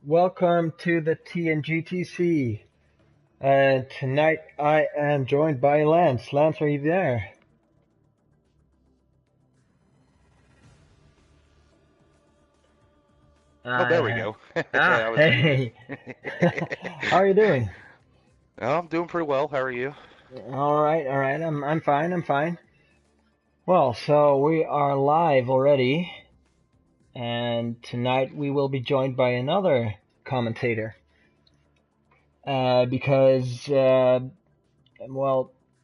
welcome to the TNGTC. Tonight I am joined by Lance. Lance, are you there? Oh, there we go. Hey. How are you doing? Oh, I'm doing pretty well. How are you? All right. I'm fine. Well, so we are live already, and tonight we will be joined by another commentator. Because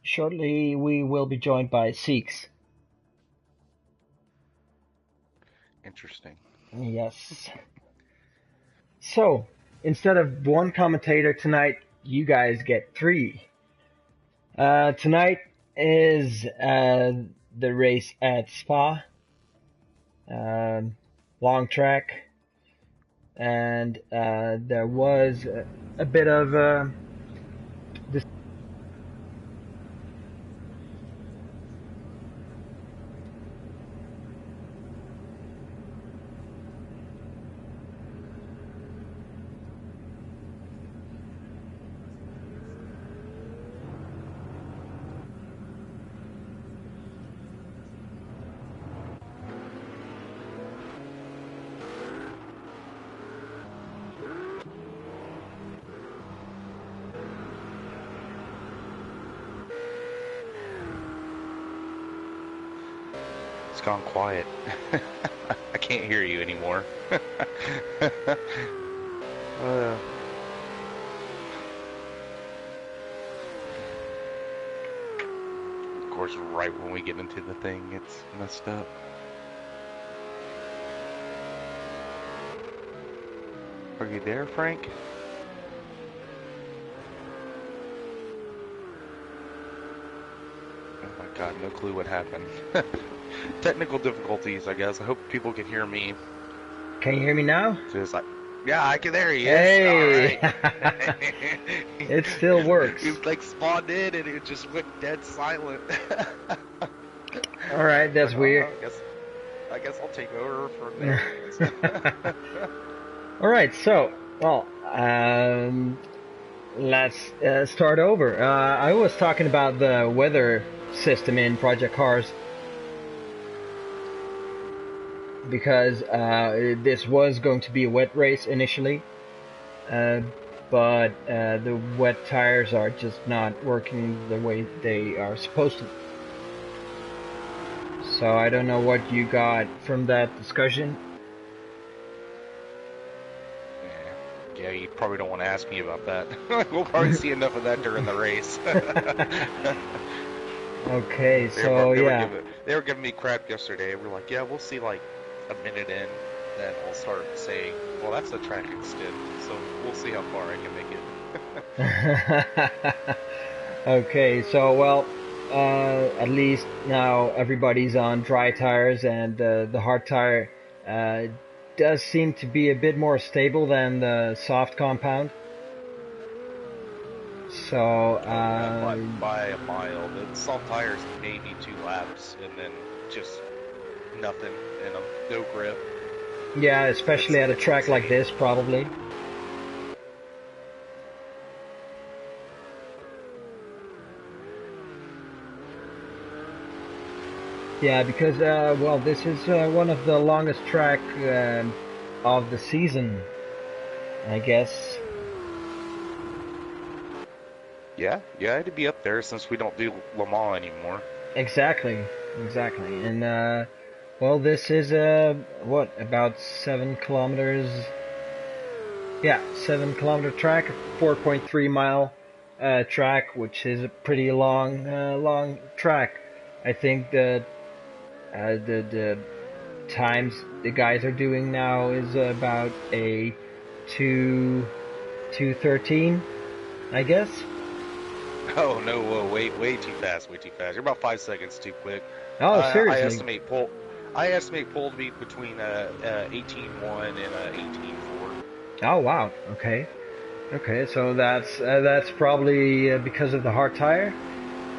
shortly we will be joined by Seeks. Interesting. Yes. So, instead of one commentator tonight, you guys get three. Tonight is the race at Spa, long track, and there was a bit of It's gone quiet. I can't hear you anymore. Of course, right when we get into the thing, it's messed up. Are you there, Frank? Oh my god, no clue what happened. Technical difficulties, I guess. I hope people can hear me. Can you hear me now? So it's like, yeah, I can. There he is. Hey! All right. It still works. He like spawned in and it just went dead silent. All right, that's weird. I guess I'll take over for a minute. All right, so let's start over. I was talking about the weather system in Project Cars because this was going to be a wet race initially, but the wet tires are just not working the way they are supposed to. So I don't know what you got from that discussion. Yeah, you probably don't want to ask me about that. We'll probably see enough of that during the race. Okay, they were giving me crap yesterday. We're like, yeah, we'll see like a minute in, then I'll start saying, well, that's a track extend, so we'll see how far I can make it. Okay, so at least now everybody's on dry tires, and the hard tire does seem to be a bit more stable than the soft compound. So by a mile, the soft tires maybe 2 laps, and then just nothing and no grip. Yeah, especially at a track like this, probably. Yeah, because this is one of the longest track of the season, I guess. Yeah, it'd be up there since we don't do Le Mans anymore. Exactly, and this is about 7 kilometers? Yeah, 7-kilometer track, 4.3 mile track, which is a pretty long track. I think that the times the guys are doing now is about a 2:13, I guess. Oh no! Way too fast. You're about 5 seconds too quick. Oh, seriously? I estimate pole to be between 18.1 and 18.4. Oh wow. Okay. So that's probably because of the hard tire,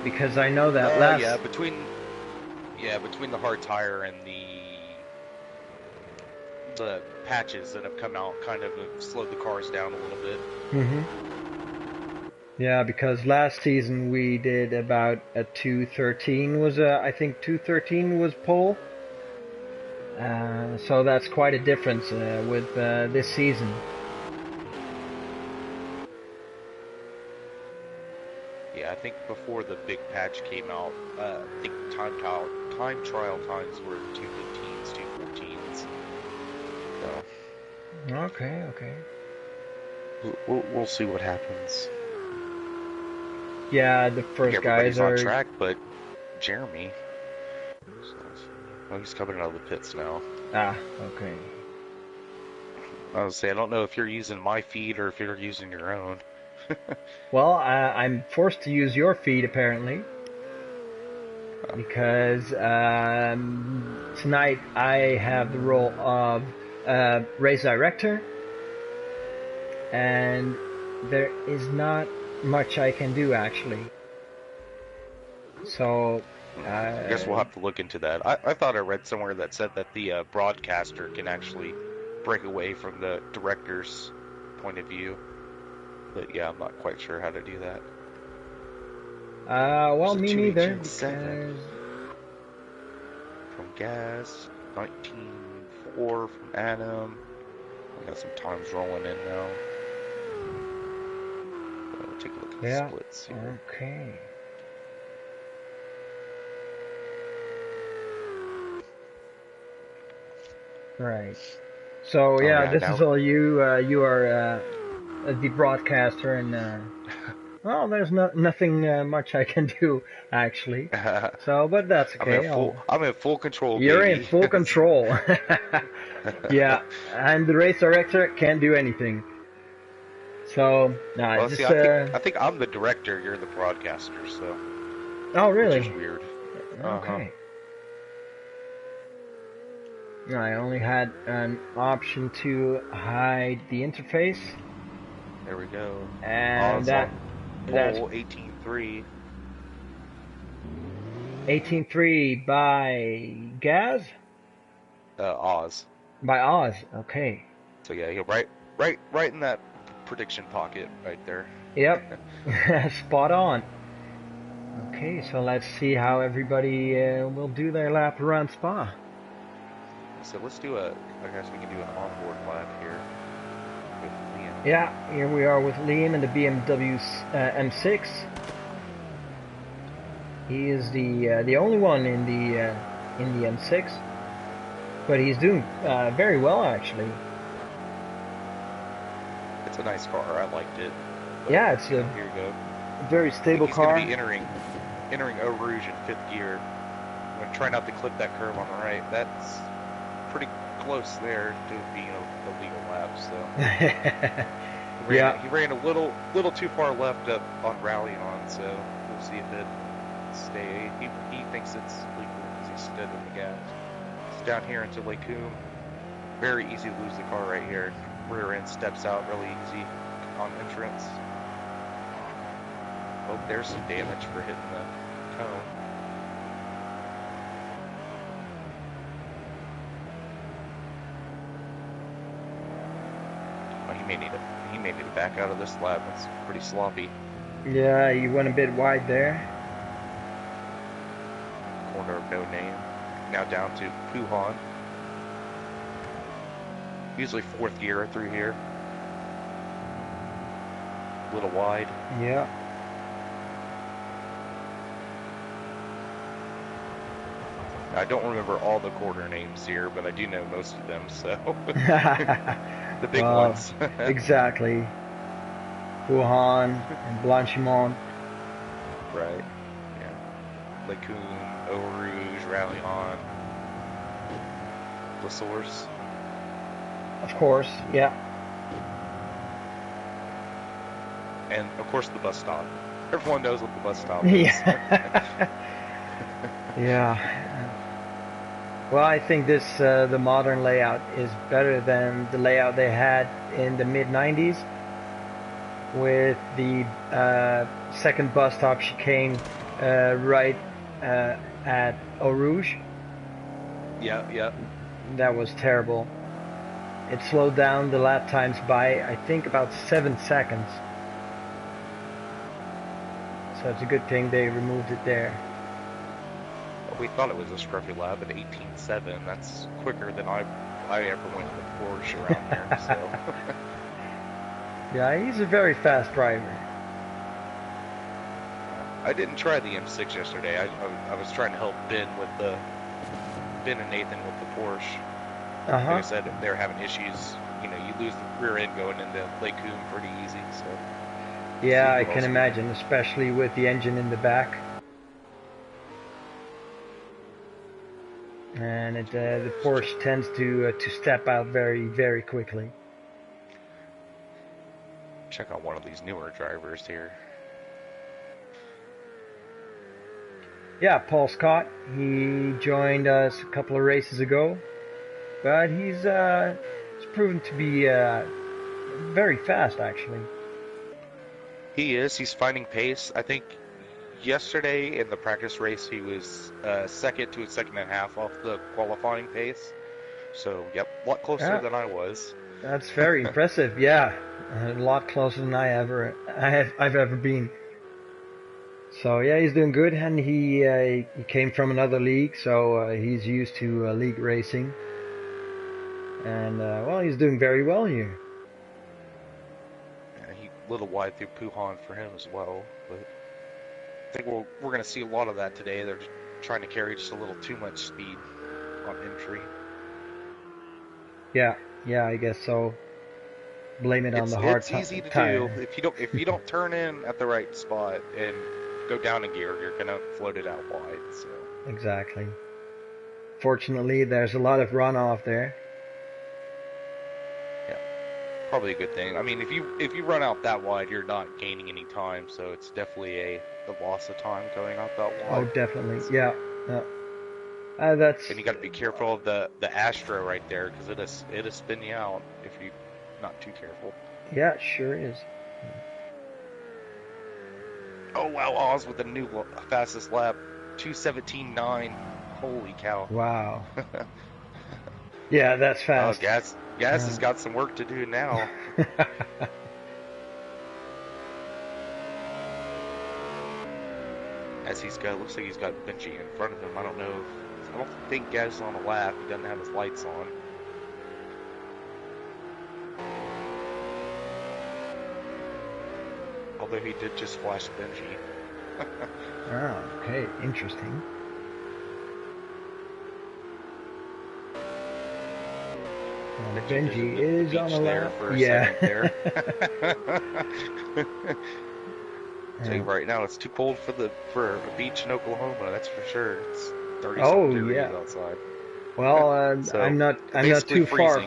because I know that between the hard tire and the patches that have come out kind of have slowed the cars down a little bit. Yeah, because last season we did about a 213 was I think 213 was pole. So that's quite a difference with this season. Yeah, I think before the big patch came out, I think time trial times were 215s, 214s. So. Okay. We'll see what happens. Yeah, the first guys on are track, but Jeremy. Oh, he's coming out of the pits now. Ah, okay. I was saying, I don't know if you're using my feed or if you're using your own. Well, I'm forced to use your feed apparently, because tonight I have the role of race director, and there is not much I can do actually. So I guess we'll have to look into that. I thought I read somewhere that said that the broadcaster can actually break away from the director's point of view. But yeah, I'm not quite sure how to do that. Well, me neither. Because... From Gas, 19.4 from Adam. We got some times rolling in now. We'll take a look at the splits here. Okay. Right. So yeah, this is all you. You are the broadcaster, and well, there's nothing much I can do actually. So, but that's okay. I'm in full control. You're baby. in full control. Yeah, I'm the race director. Can't do anything. So, well, see, I think I'm the director. You're the broadcaster. So. Oh, really? Which is weird. Okay. I only had an option to hide the interface. There we go. And that's pole 18.3. 18.3 by Gaz? Oz. By Oz, okay. So yeah, you're right in that prediction pocket right there. Yep. Spot on. Okay, so let's see how everybody will do their lap around Spa. So let's do I guess we can do an onboard lap here with Liam. Yeah, here we are with Liam in the BMW M6. He is the only one in the M6, but he's doing very well actually. It's a nice car. I liked it. But yeah, it's here you go. Very stable car. He's going to be entering Eau Rouge in 5th gear. I'm going to try not to clip that curve on the right. That's pretty close there to being a legal lap. So he ran a little too far left up on rally on. So we'll see if it stay. He thinks it's legal because he stood in the gas. It's down here into Lake Coombe. Very easy to lose the car right here. Rear end steps out really easy on entrance. Oh, there's some damage for hitting the cone. Oh, he may need to back out of this lap. It's pretty sloppy. Yeah, you went a bit wide there. Corner of No Name. Now down to Puhan. Usually 4th gear through here. A little wide. Yeah. I don't remember all the quarter names here, but I do know most of them, so. The big ones. Exactly. Wuhan and Blanchimont. Right. Yeah. Lake Coombe, Eau Rouge, Rallion. La Source. Of course, yeah. And, of course, the bus stop. Everyone knows what the bus stop is. Yeah. Yeah. Well, I think the modern layout is better than the layout they had in the mid-90s with the second bus stop chicane right at Eau Rouge. Yeah. That was terrible. it slowed down the lap times by, I think, about 7 seconds. So it's a good thing they removed it there. Well, we thought it was a scruffy lap at 18.7. That's quicker than I ever went in the Porsche around here. So. Yeah, he's a very fast driver. I didn't try the M6 yesterday. I was trying to help Ben and Nathan with the Porsche. Like I said, they're having issues. You know, you lose the rear end going into Lake Coombe pretty easy. So. Yeah, I can imagine, especially with the engine in the back. And the Porsche tends to step out very, very quickly. Check out one of these newer drivers here. Yeah, Paul Scott. He joined us a couple of races ago, but he's proven to be very fast, actually. He is. He's finding pace. I think yesterday in the practice race, he was second to a second and a half off the qualifying pace. So, yep, a lot closer than I was. That's very impressive. Yeah, a lot closer than I've ever been. So yeah, he's doing good, and he came from another league, so he's used to league racing, and well, he's doing very well here. Yeah, he a little wide through Puhan for him as well, but I think we're going to see a lot of that today. They're trying to carry just a little too much speed on entry. Yeah, I guess so. Blame it on the hard tire. It's easy to do if you don't turn in at the right spot and go down a gear, you're gonna float it out wide. So exactly. Fortunately, there's a lot of runoff there. Yeah, probably a good thing. I mean, if you run out that wide, you're not gaining any time, so it's definitely the loss of time going out that wide. Oh, definitely. Yeah. That's. And you got to be careful of the Astra right there because it'll spin you out if you're not too careful. Yeah, it sure is. Oh wow, Oz with the new fastest lap, 2:17.9. Holy cow! Wow. Yeah, that's fast. Oh, Gas has got some work to do now. As looks like he's got Benji in front of him. I don't think Gas is on the lap. He doesn't have his lights on. Although he did just flash Benji. Oh, okay, interesting. And Benji is on the lap. Yeah. So right now it's too cold for a beach in Oklahoma. That's for sure. It's 30 degrees outside. Well, so I'm not too freezing. far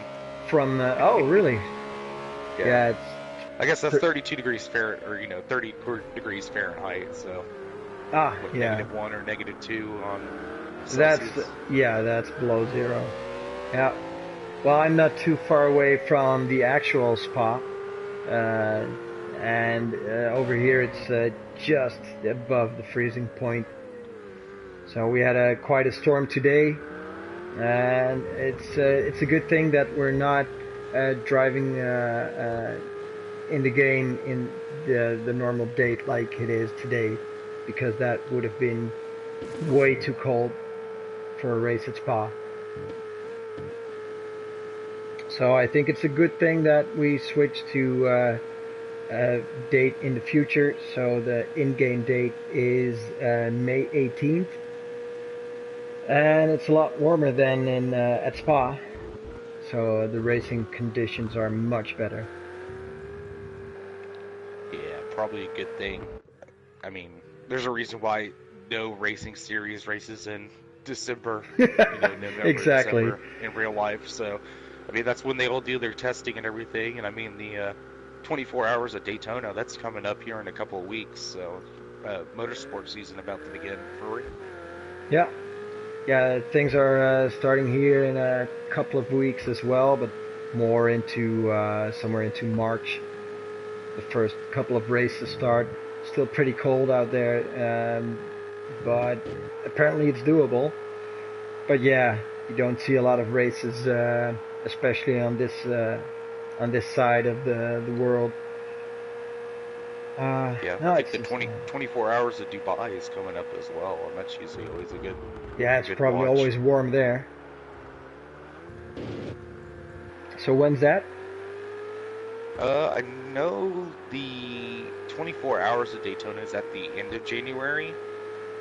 from. Oh, really? Yeah. I guess that's 32 degrees Fahrenheit, or 30 degrees Fahrenheit. So. Yeah. -1 or -2 on Celsius. That's below zero. Yeah. Well, I'm not too far away from the actual Spa, and over here it's just above the freezing point. So we had quite a storm today, and it's a good thing that we're not driving in the game in the normal date like it is today, because that would have been way too cold for a race at Spa. So I think it's a good thing that we switched to a date in the future. So the in-game date is May 18th, and it's a lot warmer than at Spa. So the racing conditions are much better. Yeah, probably a good thing. I mean, there's a reason why no racing series races in December, November, exactly. December in real life. So, I mean, that's when they all do their testing and everything. And I mean, the 24 hours of Daytona, that's coming up here in a couple of weeks. So, motorsport season about to begin for real. Yeah, things are starting here in a couple of weeks as well, but more into somewhere into March. The first couple of races start. Still pretty cold out there, but apparently it's doable. But yeah, you don't see a lot of races especially on this side of the world. Yeah, I No, think it's the just 24 hours of Dubai is coming up as well, and that's usually always yeah, a it's good probably watch. always warm there. So when's that? I know the 24 hours of Daytona is at the end of January,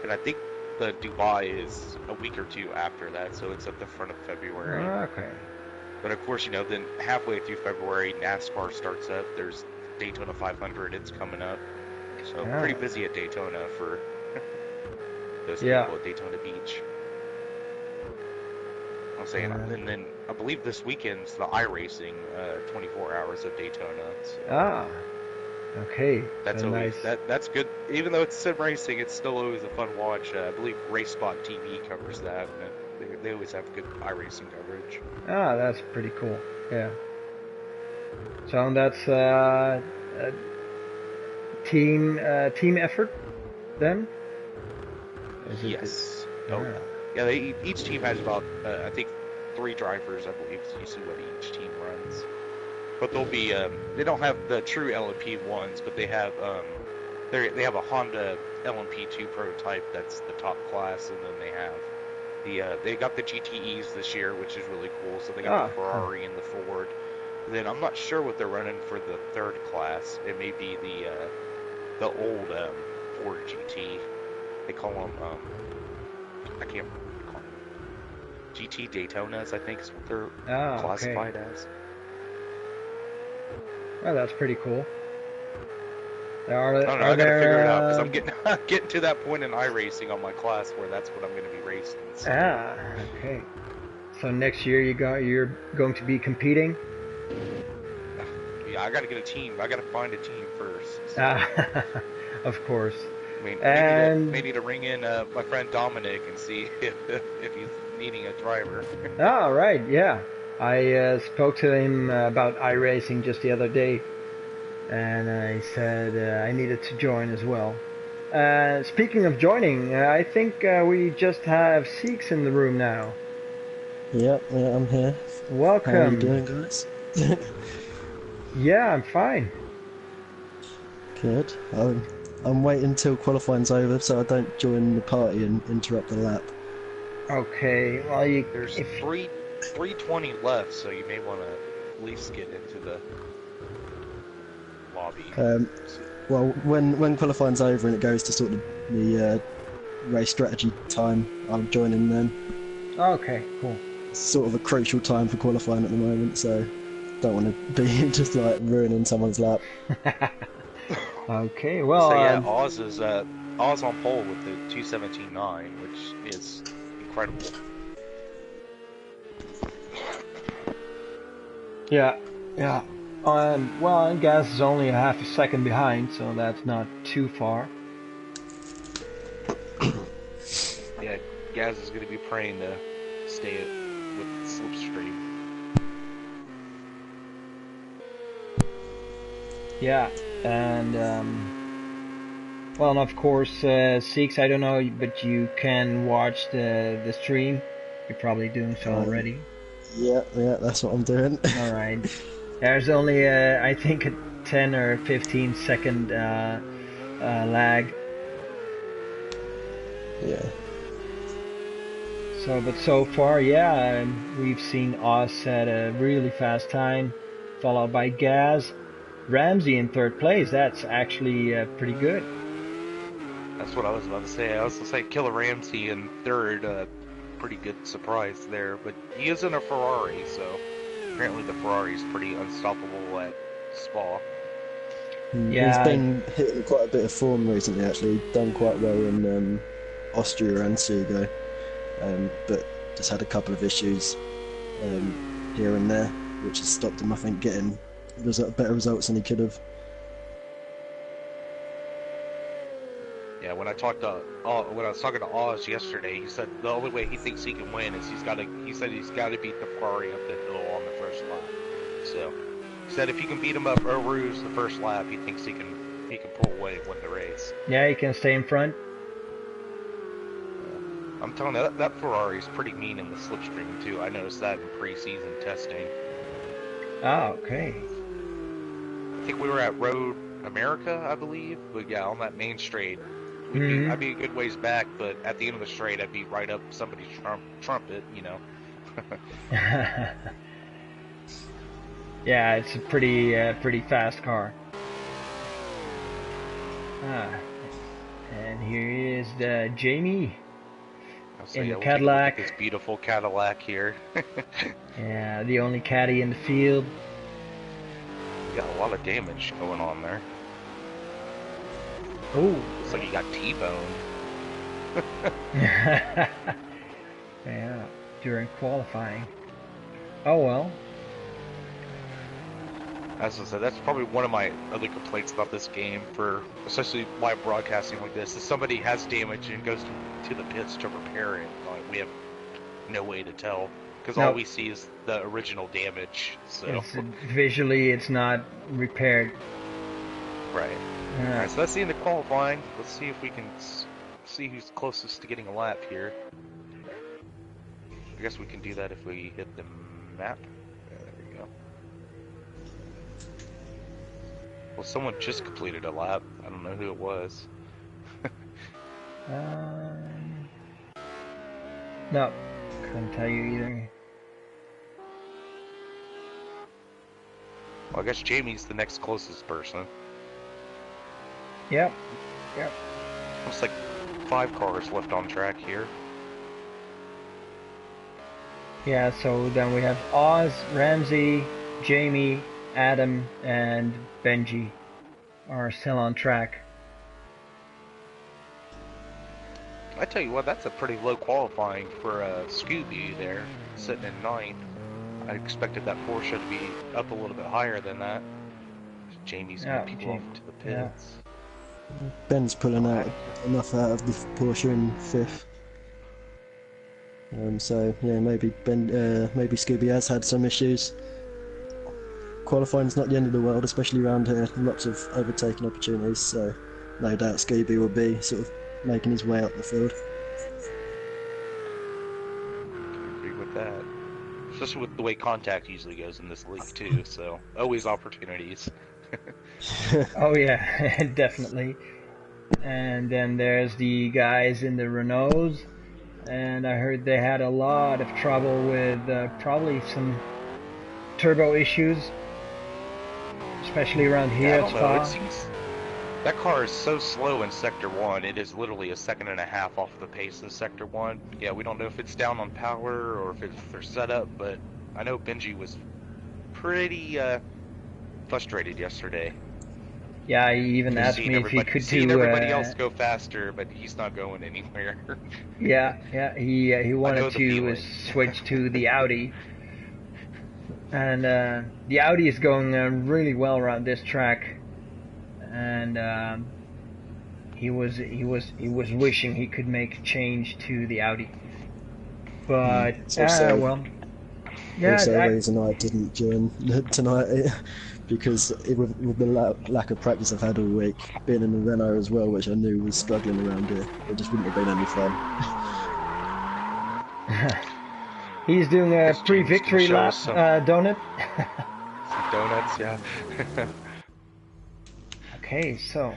and I think the Dubai is a week or two after that, so it's at the front of February. Okay. But of course, then halfway through February, NASCAR starts up. There's Daytona 500, it's coming up. So pretty Ah, busy at Daytona for those yeah. people at Daytona Beach. I'm saying, Uh, and then I believe this weekend's the iRacing 24 hours of Daytona. So ah, okay. that's So always nice. that's good. Even though it's sim racing, it's still always a fun watch. I believe RaceSpot TV covers that, and they always have good iRacing coverage. Ah, that's pretty cool. Yeah. So that's team effort then? Is it? Yes. Oh Ah. yeah. Yeah. Each team has about I think 3 drivers. I believe is usually what each team runs. But they'll be they don't have the true LMP ones, but they have they have a Honda LMP2 prototype that's the top class, and then they have they got the GTEs this year, which is really cool. So they got Ah, the cool. Ferrari and the Ford. And then I'm not sure what they're running for the third class. It may be the old Ford GT. They call them I can't call them GT Daytonas. I think is what they're Ah, okay. classified as. Well, that's pretty cool. I don't know. Are I gotta figure there it out because I'm getting getting to that point in iRacing on my class where that's what I'm going to be racing. So. okay. So next year you're going to be competing? Yeah, I got to get a team. I got to find a team first. So. Ah, of course. I mean, And maybe to ring in my friend Dominic and see if he's needing a driver. ah, right, yeah. I spoke to him about iRacing just the other day, and he said I needed to join as well. Speaking of joining, I think we just have Seeks in the room now. Yep, yeah, I'm here. How are you Welcome. doing, guys? Yeah, I'm fine. Good. I'm waiting till qualifying's over so I don't join the party and interrupt the lap. Okay, well There's if 320 left, so you may want to at least get into the lobby. Well, when qualifying's over and it goes to sort of the race strategy time, I'll join in then. okay, cool. It's sort of a crucial time for qualifying at the moment, so don't want to be just like ruining someone's lap. Okay, well, So yeah, Oz is Oz on pole with the 2:17.9, which is incredible. yeah, yeah. Well, and Gas is only a half a second behind, so that's not too far. Yeah, Gaz is going to be praying to stay with slipstream. Yeah, and well, and of course, Seeks, I don't know, but you can watch the stream. You're probably doing so already. Yeah, that's what I'm doing. All right. There's only, I think, a 10 or 15 second lag. Yeah. But so far, yeah, we've seen Oz at a really fast time, followed by Gaz. Ramsey in third place. That's actually pretty good. That's what I was about to say. I was going to say Killer Ramsey in third. Pretty good surprise there. But he is in a Ferrari, so apparently the Ferrari is pretty unstoppable at Spa. Yeah. He's been hitting quite a bit of form recently, actually. Done quite well in Austria and Sugo. But just had a couple of issues here and there, which has stopped him, I think, getting better results than he could have. Yeah, when I was talking to Oz yesterday, he said the only way he thinks he can win is he's got to beat the Ferrari up the hill on the first lap. So he said if he can beat him up Eau Rouge the first lap, he thinks he can pull away and win the race. Yeah, he can stay in front. I'm telling you, that Ferrari's pretty mean in the slipstream too. I noticed that in pre-season testing. Ah, okay. I think we were at Road America, I believe. But yeah, on that main straight, I'd be a good ways back, but at the end of the straight, I'd be right up somebody's trumpet, you know. Yeah, it's a pretty fast car. And here is the Jamie in the Cadillac. This beautiful Cadillac here. Yeah, the only caddy in the field. You got a lot of damage going on there. Oh, looks like you got T-boned. Yeah, during qualifying. Oh well. As I said, that's probably one of my other complaints about this game, for especially live broadcasting like this, is somebody has damage and goes to the pits to repair it. Like, we have no way to tell, because all we see is the original damage. So Visually, it's not repaired. Right. Alright, so that's the end of qualifying. Let's see if we can see who's closest to getting a lap here. I guess we can do that if we hit the map. Yeah, there we go. Well, someone just completed a lap. I don't know who it was. No, couldn't tell you either. Well, I guess Jamie's the next closest person. Yep. Looks like 5 cars left on track here. Yeah, so then we have Oz, Ramsey, Jamie, Adam, and Benji are still on track. I tell you what, that's a pretty low qualifying for Scooby there, sitting in 9th. I expected that Porsche to be up a little bit higher than that. Jamie's got people off to the pits. Yeah. Ben's pulling out enough out of the Porsche in 5th. So yeah, maybe Scooby has had some issues. Qualifying's not the end of the world, especially around here. Lots of overtaking opportunities, so no doubt Scooby will be sort of making his way up the field. I agree with that. Especially with the way contact usually goes in this league too, so always opportunities. Oh yeah, definitely. And then there's the guys in the Renaults, and I heard they had a lot of trouble with probably some turbo issues, especially around here at Spa. That car is so slow in Sector 1, it is literally a second and a half off the pace of Sector 1. Yeah, we don't know if it's down on power or if it's their setup, but I know Benji was pretty frustrated yesterday. Yeah, he even asked me if he could do... everybody else go faster, but he's not going anywhere. Yeah, he wanted to switch to the Audi. And the Audi is going really well around this track. And he was wishing he could make a change to the Audi, but well, yeah. Also, the reason I didn't join tonight because with the lack of practice I've had all week, being in the Renault as well, which I knew was struggling around here, it just wouldn't have been any fun. He's doing a pre-victory lap donut. Donuts, yeah. Okay, so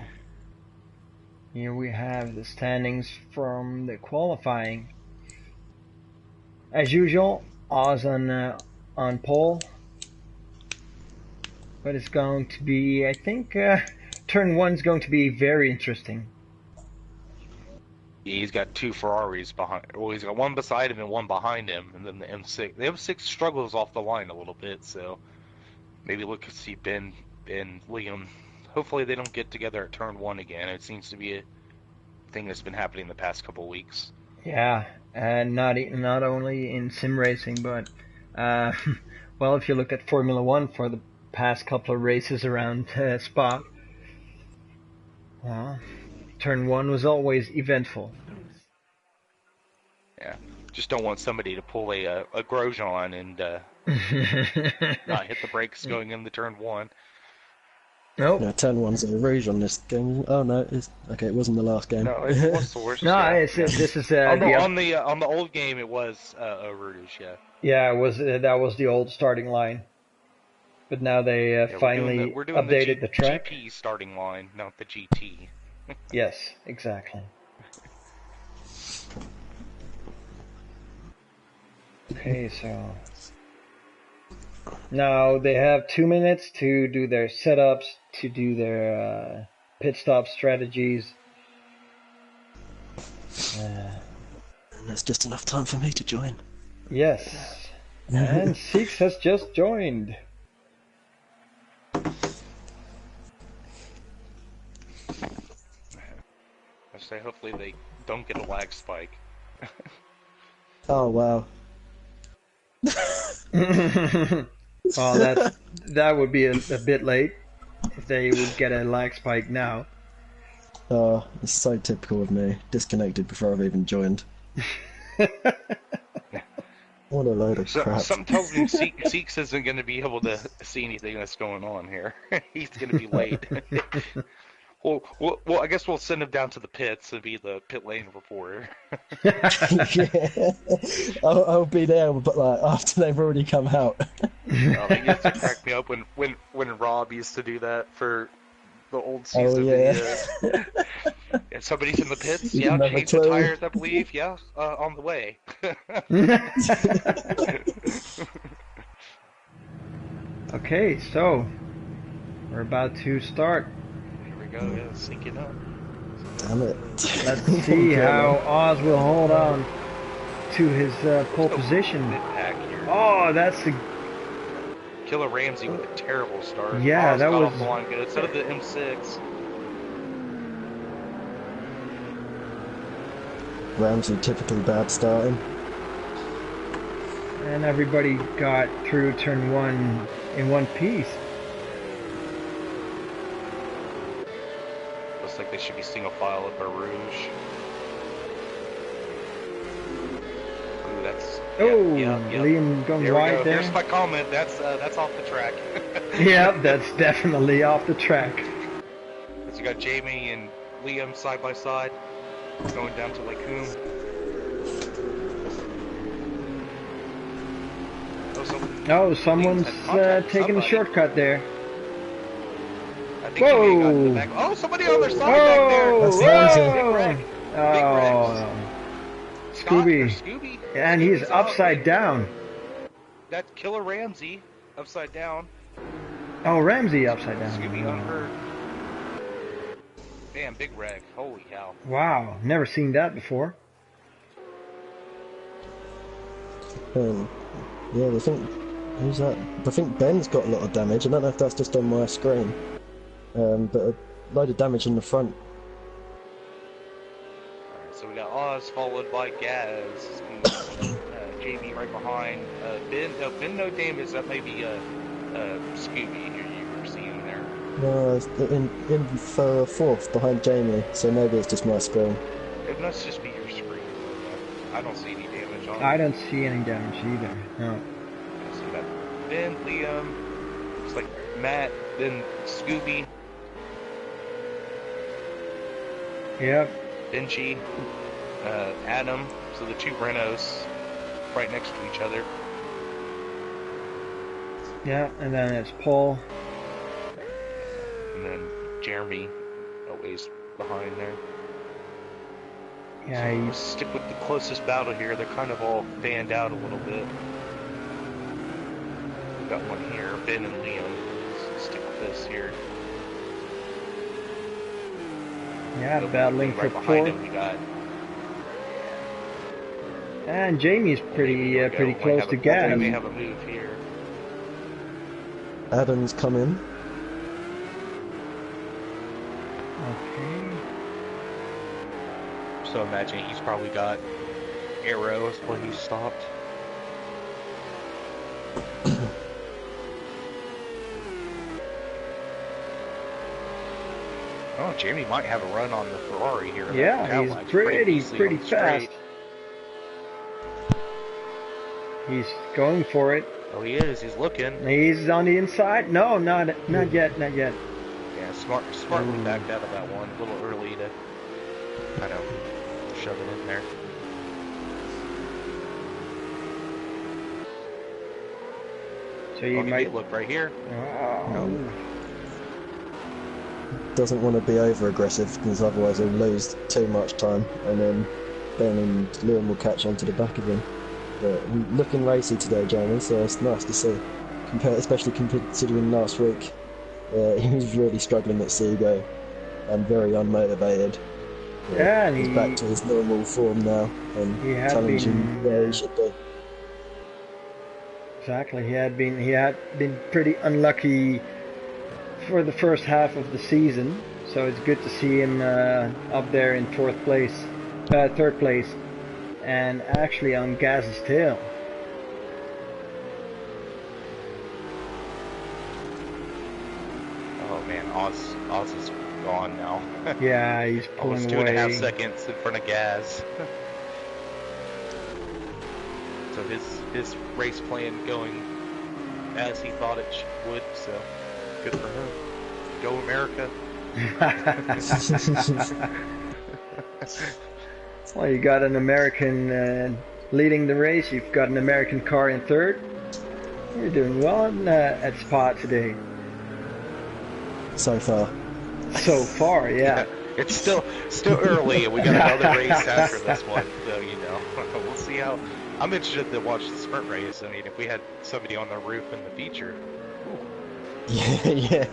here we have the standings from the qualifying. As usual, Oz on pole, but it's going to be, I think, turn 1's going to be very interesting. Yeah, he's got 2 Ferraris behind. Well, he's got one beside him and one behind him, and then the M6. The M6 struggles off the line a little bit, so maybe look to see Ben and Liam. Hopefully they don't get together at turn 1 again. It seems to be a thing that's been happening the past couple weeks. Yeah, and not only in sim racing, but well, if you look at Formula 1 for the past couple of races around Spa, turn 1 was always eventful. Yeah, just don't want somebody to pull a Grosjean and not hit the brakes going into turn 1. Nope. No, turn one's a rouge on this game. Oh no, okay. It wasn't the last game. No, it was the worst. No, Yeah, it's yeah. this is on the the old game it was a Rouge, yeah. yeah, it was that was the old starting line. But now they Yeah, finally we're doing updated the track. GP starting line, not the GT. Yes, exactly. Okay, so now they have 2 minutes to do their setups, to do their pit stop strategies. And that's just enough time for me to join. Yes. And Six has just joined. I say hopefully they don't get a lag spike. Oh wow. Well, that would be a bit late if they would get a lag spike now. Oh, it's so typical of me. Disconnected before I've even joined. What a load of crap. Something tells me Seeks isn't going to be able to see anything that's going on here. He's going to be late. Well, I guess we'll send him down to the pits and be the pit lane reporter. Yeah, I'll be there, but like after they've already come out. They used to crack me up when Rob used to do that for the old season videos. And somebody's in the pits, You yeah, didn't have a change the clue. tires, I believe, yeah, on the way. Okay, so we're about to start. Here we go, yeah, syncing up. Damn it. Let's see how Oz will hold on to his pole position. Mid-pack here. Oh, that's the Killer Ramsey with a terrible start. Yeah, Oz that got was- off the line good. So did the M6. Ramsey typically bad starting. and everybody got through turn one in one piece. Looks like they should be single file up our Rouge. Ooh, that's Oh, yeah. Liam going There we wide go. there. There's my comment. That's off the track. Yep, that's definitely off the track. So you got Jamie and Liam side by side, going down to Lake Coombe. Oh, someone's taking a shortcut there. I think Jamie got in the back. Oh, somebody on their side back there. Whoa! That's Big Ramsey. Reg. Oh, Scott or Scooby. Scooby. And he's Scooby's out. upside down. That Killer Ramsey upside down. Oh, Ramsey upside down. Scooby unhurt. Damn, Big Reg. Holy cow. Wow, never seen that before. Yeah, I think who's that? I think Ben's got a lot of damage. I don't know if that's just on my screen, but a load of damage in the front. Alright, so we got Oz followed by Gaz. Jamie right behind. Ben no damage. That may be Scooby who you were seeing there. No, it's in for fourth behind Jamie, so maybe it's just my screen. It must just be your screen. I don't see any damage on it. I don't see any damage either. No. So we got Ben, Liam, looks like Matt, then Scooby, Yep. Benji, Adam. So the two Renos right next to each other. Yeah, and then it's Paul. And then Jeremy a ways behind there. Yeah, So he's stick with the closest battle here. They're kind of all fanned out a little bit. We've got one here, Ben and Liam. So stick with this here. yeah battling for right behind fourth. him. We got And Jamie's pretty close to We Gaz. may have a move here. Adam's come in. Okay. So imagine he's probably got arrows when he stopped. Oh, Jamie might have a run on the Ferrari here. Yeah, That he's Cadillac's pretty easily on the straight. fast. He's going for it. Oh, he is. He's looking. He's on the inside. No, not yet, not yet. Yeah, smartly backed out of that one a little early to kind of shove it in there. So you might look right here. Oh. Doesn't want to be over aggressive because otherwise he'll lose too much time, and then Ben and Liam will catch on to the back of him. But looking racy today, Jamie, so it's nice to see. Especially considering last week, he was really struggling at Seago and very unmotivated. Yeah, and he's back to his normal form now and challenging where he should be. Exactly, he had been pretty unlucky for the first half of the season, so it's good to see him up there in third place, and actually on Gaz's tail. Oh man, Oz is gone now. Yeah, he's pulling almost away. 2.5 seconds in front of Gaz. So his race plan going as he thought it would, so good for him. Go America. Well, you got an American leading the race, you've got an American car in third. You're doing well at Spa today. So far. So far, yeah. It's still early, and we got another race after this one, so you know, we'll see how. I'm interested to watch the sprint race. I mean, if we had somebody on the roof in the feature. Yeah.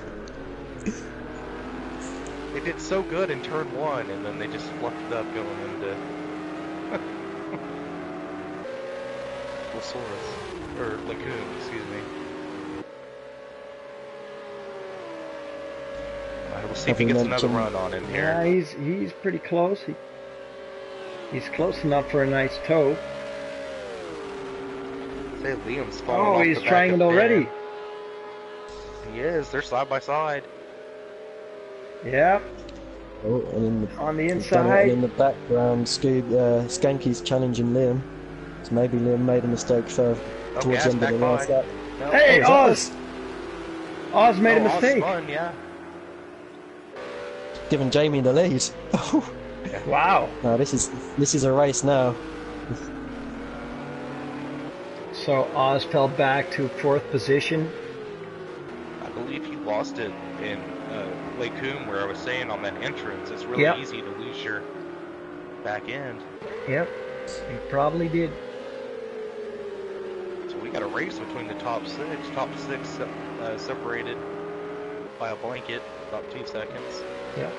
They did so good in turn one, and then they just fluffed it up going into Lagoon, excuse me. Alright, we'll see if he gets another run on in here. Yeah, he's pretty close. He's close enough for a nice toe. Say Liam's falling off he's the trying back it of already. Ben. He is. They're side by side. Yeah. Oh, and on the inside. And in the background, Skanky's challenging Liam. So maybe Liam made a mistake towards the end of the last lap. No. Hey, Oz! Oz made a mistake. Oz spun, yeah. Giving Jamie the lead. Wow. No, this is a race now. So Oz fell back to fourth position. I believe he lost it in Lake Coombe, where I was saying on that entrance. It's really easy to lose your back end. Yep, he probably did. So we got a race between the top six. Top six separated by a blanket, about 2 seconds. Yep.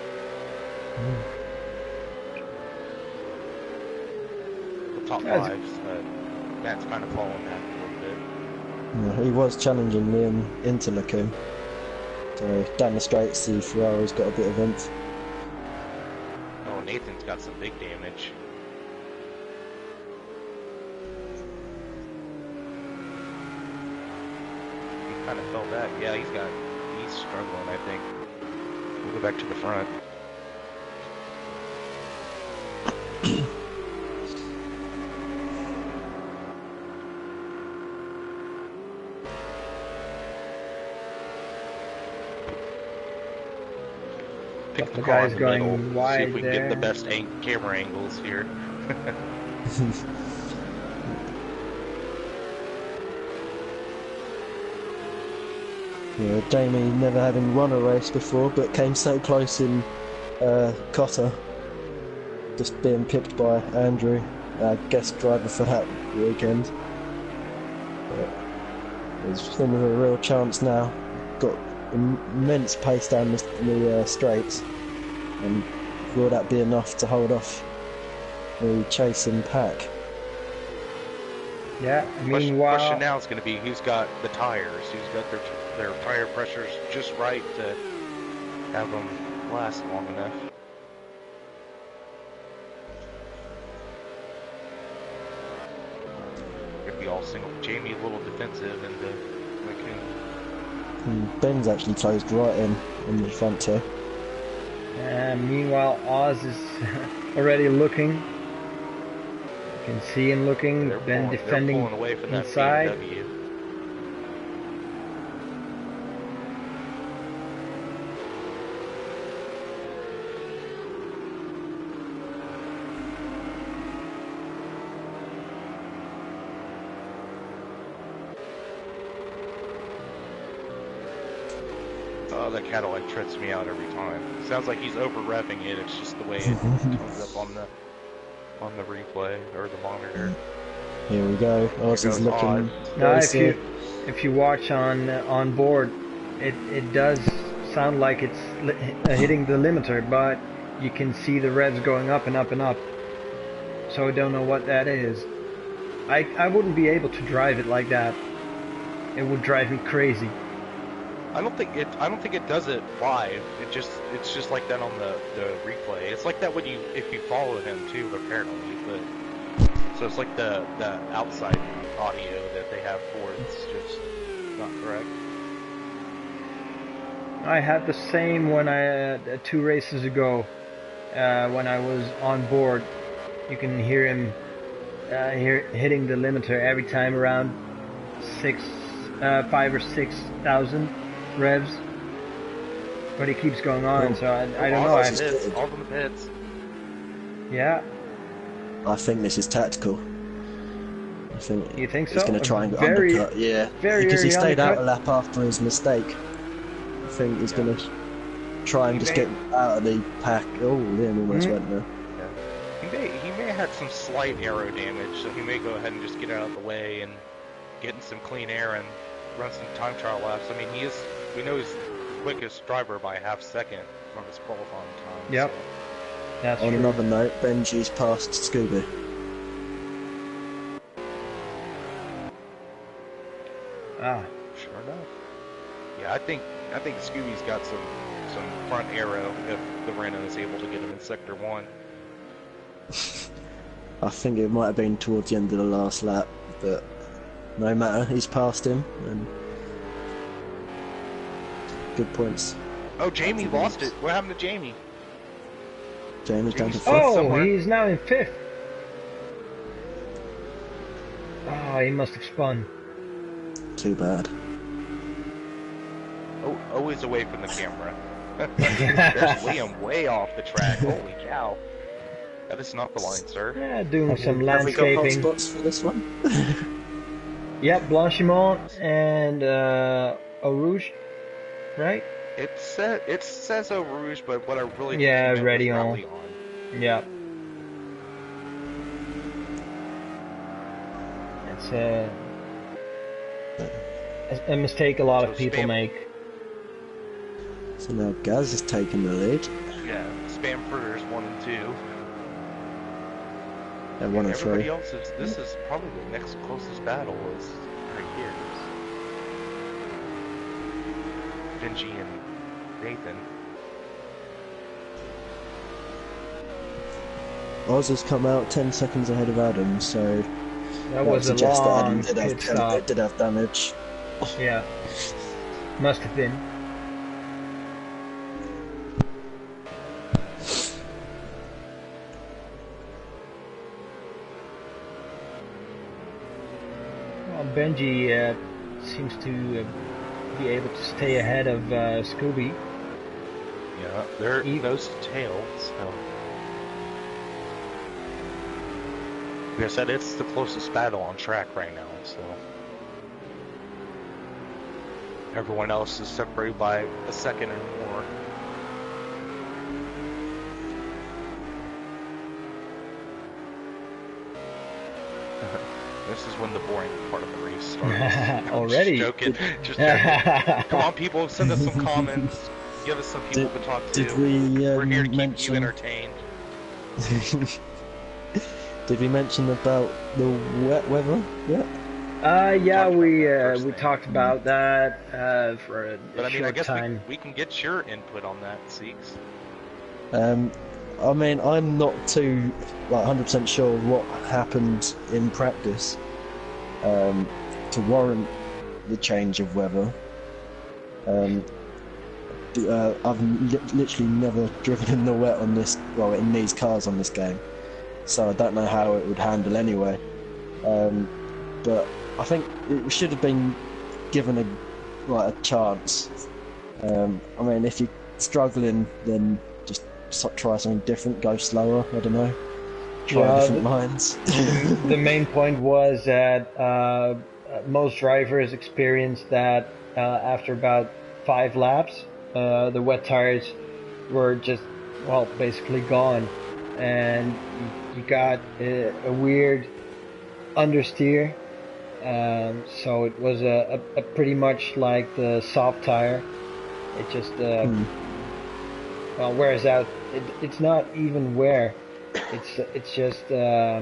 The top five, Matt's kind of following that a little bit. Yeah, he was challenging Liam into Lacoum. So down the straights, the Ferrari's got a bit of oomph. Oh, Nathan's got some big damage. He kind of fell back. Yeah, he's struggling, I think. We'll go back to the front. Pick the car in the middle. See if we can get the best camera angles here. Yeah, Jamie never having won a race before, but came so close in Cotter. Just being pipped by Andrew, our guest driver for that weekend. There's a real chance now. Got immense pace down the straights, and will that be enough to hold off the chasing pack? Yeah, meanwhile... Question now is going to be who's got the tires, who's got their tire pressures just right to have them last long enough. Going to be all single. Jamie a little defensive and Ben's actually closed right in the front too. And meanwhile, Oz is already looking. You can see him looking. Ben defending away from inside. That BMW. Oh, that Cadillac trips me out every time. It sounds like he's over revving it. It's just the way it comes up on the replay or the monitor. Here we go. Ours is looking. Now, if you watch on board, it does sound like it's hitting the limiter, but you can see the revs going up and up and up. So I don't know what that is. I wouldn't be able to drive it like that. It would drive me crazy. I don't think it does it live. It's just like that on the replay. It's like that if you follow him too, apparently. But so it's like the outside audio that they have for it's just not correct. I had the same when I 2 races ago when I was on board. You can hear him hitting the limiter every time around 5 or 6,000 revs, but he keeps going on. So I don't know. All the pits. Yeah. I think this is tactical. You think so? He's going to try and undercut. Yeah, because he stayed out a lap after his mistake. I think he's going to try and just get out of the pack. Oh, Liam almost went there. He may have had some slight aero damage, so he may go ahead and just get out of the way and get in some clean air and run some time trial laps. I mean, we know he's the quickest driver by a half second from his qualifying time. Yep. So. That's On true. another note, Benji's passed Scooby. Ah. Sure enough. Yeah, I think Scooby's got some front aero if the Renault is able to get him in sector 1. I think it might have been towards the end of the last lap, but no matter, he's passed him, and good points. Oh, Jamie lost it. What happened to Jamie? Jamie's down to Jamie's- 5th. Oh, somewhere. he's now in 5th. Oh, he must have spun. Too bad. Oh, always away from the camera. There's Liam way off the track. Holy cow. That is not the line, sir. Yeah, doing some Have we got hot landscaping. spots for this one? Yep, Blanchimont and Eau Rouge, right? It says Eau Rouge, but what I really think Yeah, he meant was Radion. Radion. Yep. It's a mistake a lot of So people spam- make. So now Gaz is taking the lead. Yeah, Spamforders 1 and 2. At 1 and 3. Everybody else is. This is probably the next closest battle is right here. Benji and Nathan. Oz has come out 10 seconds ahead of Adam, so That was a suggests that long Adam pit stop. did have damage. Yeah, must have been. Well, Benji seems to be able to stay ahead of Scooby. Yeah, they're nose to tail, so. Like I said, it's the closest battle on track right now, so. Everyone else is separated by a second or more. This is when the boring part of the race starts. Already? Just joking. Just joking. Come on, people, send us some comments. Give us some people to talk to. Did we We're here to keep mention... you entertained. Did we mention about the wet weather? Yeah. Yeah, Talked we about that first we thing. taled about that for a But I mean, I short guess time. we can get your input on that, Seeks. I mean, I'm not too 100% sure what happened in practice to warrant the change of weather. I've literally never driven in the wet on this, well, in these cars on this game, so I don't know how it would handle anyway. But I think it should have been given a chance. I mean, if you're struggling, then just try something different, go slower, I don't know. Try different lines. The main point was that most drivers experienced that after about 5 laps, the wet tires were just, well, basically gone, and you got a weird understeer. So it was a pretty much like the soft tire. It just well, wears out. It's not even wear. It's just I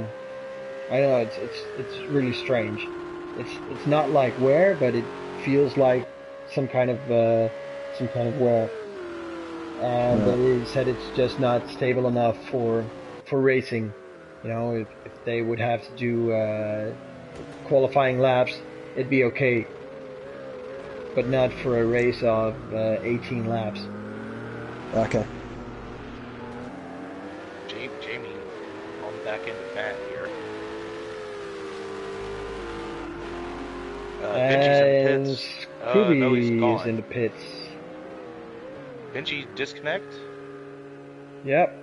don't know. It's really strange. It's not like wear, but it feels like some kind of wear. And they said it's just not stable enough for racing. You know, if they would have to do qualifying laps, it'd be okay, but not for a race of 18 laps. Okay. Jamie on the back end of Matt here. Benji's in the pits. No, he's Scooby's gone. in the pits. Benji disconnect? Yep,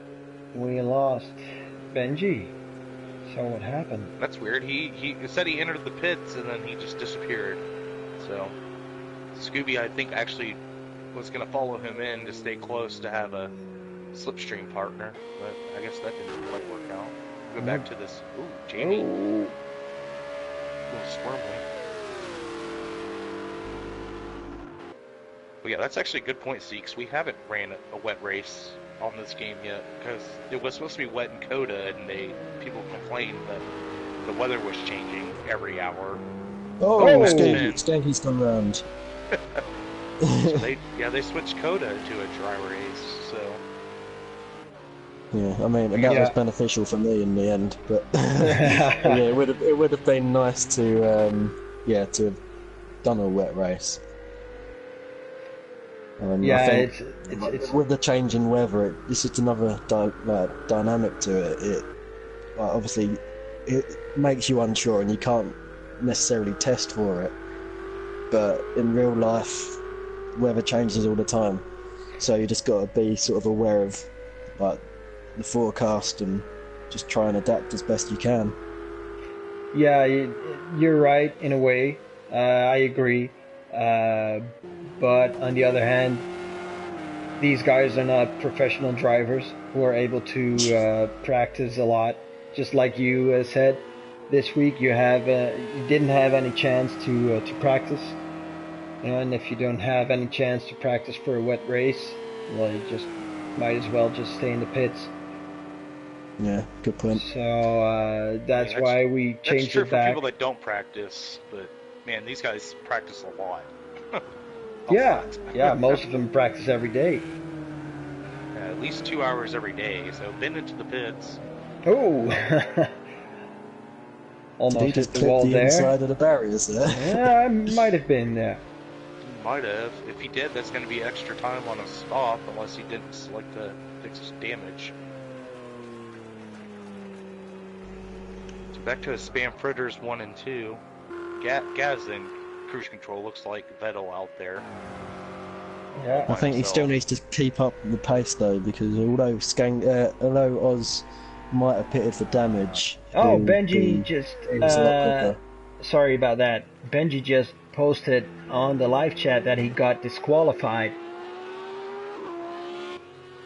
we lost Benji. So what happened? That's weird. He said he entered the pits and then he just disappeared. So Scooby, I think, actually was going to follow him in to stay close to have a slipstream partner, but I guess that didn't quite work out. Go back to this. Ooh, Jamie. Ooh. A little squirmly. But yeah, that's actually a good point, Seeks. We haven't ran a wet race on this game yet, because it was supposed to be wet in Coda, and people complained that the weather was changing every hour. Oh, Skanky's gone round. So they switched Coda to a dry race, so... Yeah, I mean, and that was beneficial for me in the end, but yeah, it would have been nice to to have done a wet race. Yeah, I think it's with the change in weather, it's just another dynamic to it. It obviously it makes you unsure, and you can't necessarily test for it. But in real life, weather changes all the time, so you just got to be sort of aware of like the forecast and just try and adapt as best you can. Yeah, you're right in a way. I agree. But on the other hand, these guys are not professional drivers who are able to practice a lot. Just like you said, this week you didn't have any chance to practice. You know, and if you don't have any chance to practice for a wet race, well, you just might as well just stay in the pits. Yeah, good point. So that's why we changed it back. That's true for people that don't practice, but man, these guys practice a lot. Yeah, most of them practice every day. At least 2 hours every day, so been into the pits. Oh! Almost Did he just hit the wall clip the there. inside of the barriers there? Yeah, I might have been there. Might have. If he did, that's going to be extra time on a stop, unless he didn't select to fix his damage. So back to his spam fritters 1 and 2. Gaz in cruise control, looks like Vettel out there. Yeah. I think he still needs to keep up the pace though, because although Oz might have pitted for damage. Oh, Benji just sorry about that. Benji just posted on the live chat that he got disqualified.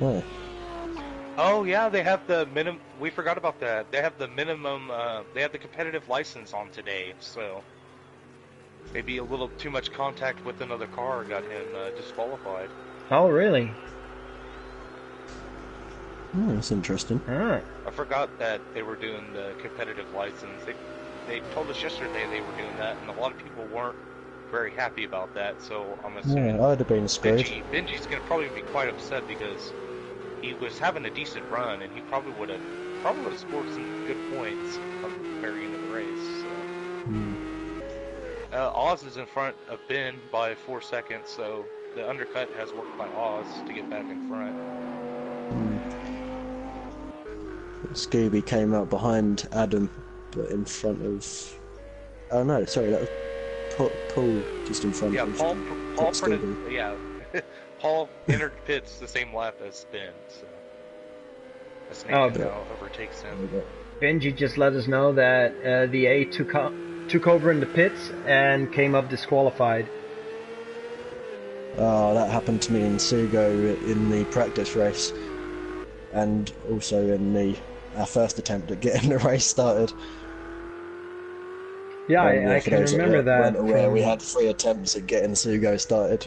Oh. Oh yeah, they have the minimum. We forgot about that. They have the minimum. They have the competitive license on today, so maybe a little too much contact with another car got him disqualified. Oh, really? Oh, that's interesting. Huh. I forgot that they were doing the competitive license. They told us yesterday they were doing that, and a lot of people weren't very happy about that. So I'm assuming I'd have been screwed. Benji's gonna probably be quite upset because he was having a decent run, and he probably would have scored some good points at the very end of the race. So. Oz is in front of Ben by 4 seconds, so the undercut has worked by Oz to get back in front. Scooby came out behind Adam, but in front of... Oh no, sorry, that was Paul just in front of Paul Scooby. Yeah, Paul entered pits the same lap as Ben, so that's now overtakes him. Benji just let us know that the A took over in the pits and came up disqualified. Oh, that happened to me in Sugo in the practice race, and also in our first attempt at getting the race started. Yeah, I For can those remember that. weren't aware, we had 3 attempts at getting Sugo started.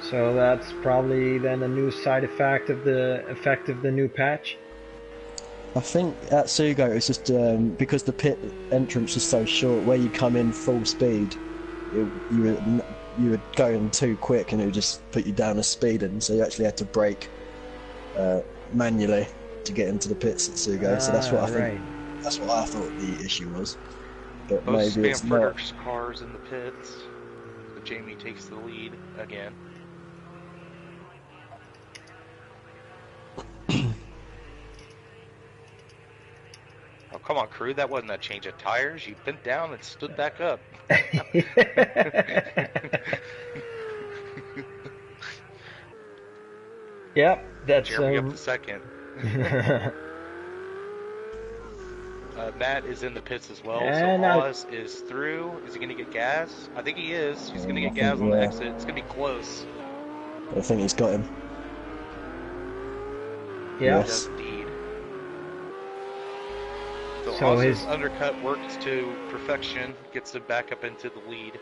So that's probably then a new side effect of the new patch. I think at Sugo it's just because the pit entrance was so short, where you come in full speed, you were going too quick and it would just put you down a speed, and so you actually had to brake manually to get into the pits at Sugo. So that's what I think. That's what I thought the issue was. But Both maybe it's not. Spa-Francorchamps cars in the pits. So Jamie takes the lead again. Oh, come on, crew. That wasn't a change of tires. You bent down and stood back up. Yep, that's Jeremy up the second. Matt is in the pits as well, and so Oz is through. Is he going to get gas? I think he is. He's going to get gas on the exit. It's going to be close. I think he's got him. Yeah. Yes. Indeed. So Oz's undercut works to perfection, gets him back up into the lead.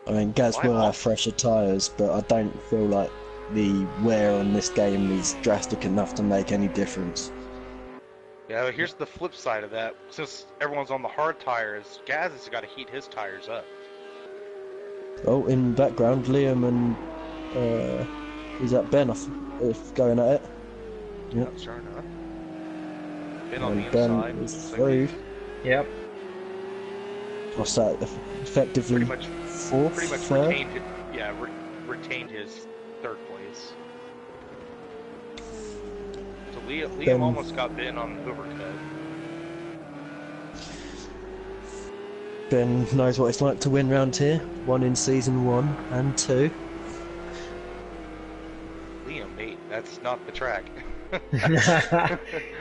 I mean, Gaz will have fresher tyres, but I don't feel like the wear on this game is drastic enough to make any difference. Yeah, but here's the flip side of that. Since everyone's on the hard tires, Gaz has got to heat his tires up. Oh, in the background, Liam and is that Ben going at it? Yep, sure enough. Ben on the Ben inside. is through. Yep. What's that? Effectively fourth? Pretty much third? retained his third place. So Liam almost got Ben on the overcut. Ben knows what it's like to win round here. 1 in season 1 and 2. Liam, mate, that's not the track.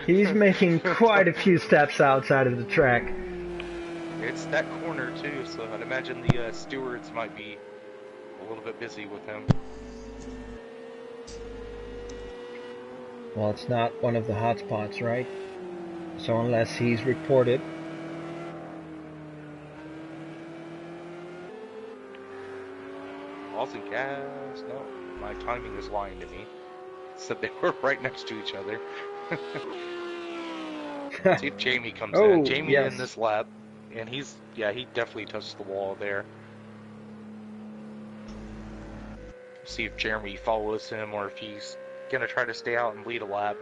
He's making quite a few steps outside of the track. It's that corner too, so I'd imagine the stewards might be a little bit busy with him. Well, it's not one of the hot spots, right? So unless he's reported. Also, gas. No, my timing is lying to me. So they were right next to each other. Let's see if Jamie comes in. Jamie in this lap, and he definitely touched the wall there. See if Jeremy follows him or if he's gonna try to stay out and lead a lap,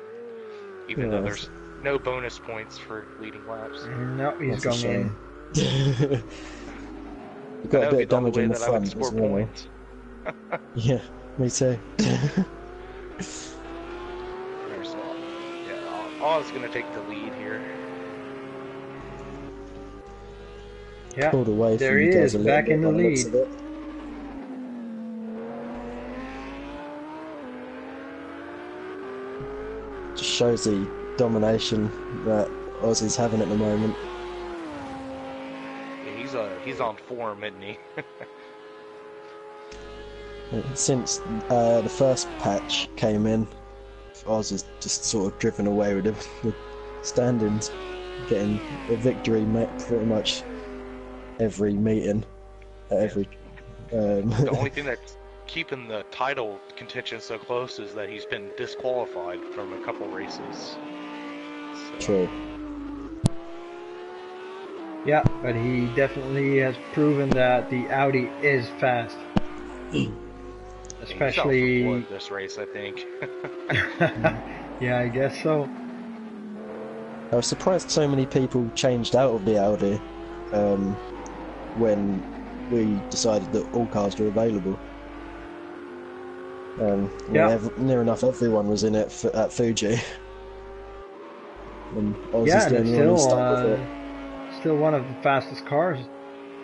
even though there's no bonus points for leading laps. No, he's going in. You've got a bit of damage in the front as well. Yeah, me too. Oz gonna take the lead here. Yeah, pulled away there from he you guys is, a back little in the bit by the looks lead. of it. Just shows the domination that Oz is having at the moment. Yeah, he's on form, isn't he? Since the first patch came in, Oz has just sort of driven away with the standings, getting a victory pretty much every meeting, The only thing that's keeping the title contention so close is that he's been disqualified from a couple races. So. True. Yeah, but he definitely has proven that the Audi is fast. Especially he's out for blood this race, I think. Yeah, I guess so. I was surprised so many people changed out of the Audi when we decided that all cars were available. Near enough everyone was in it at Fuji. And Oz is the only one who stuck with it. Still one of the fastest cars.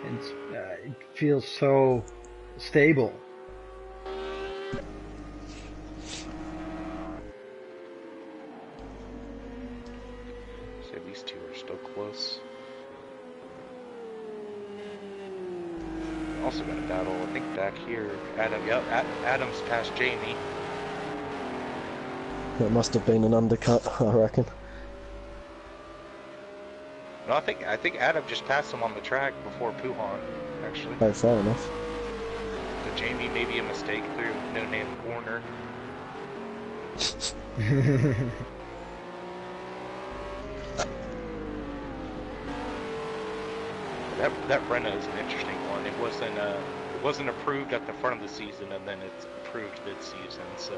It feels so stable. So these two are still close. Also got a battle, I think back here. Adam, yep, Adam's past Jamie. That must have been an undercut, I reckon. No, I think Adam just passed him on the track before Puhan, actually. Oh, fair enough. So Jamie maybe a mistake through no name corner. That Renault is an interesting one. It wasn't approved at the front of the season, and then it's approved mid-season. So,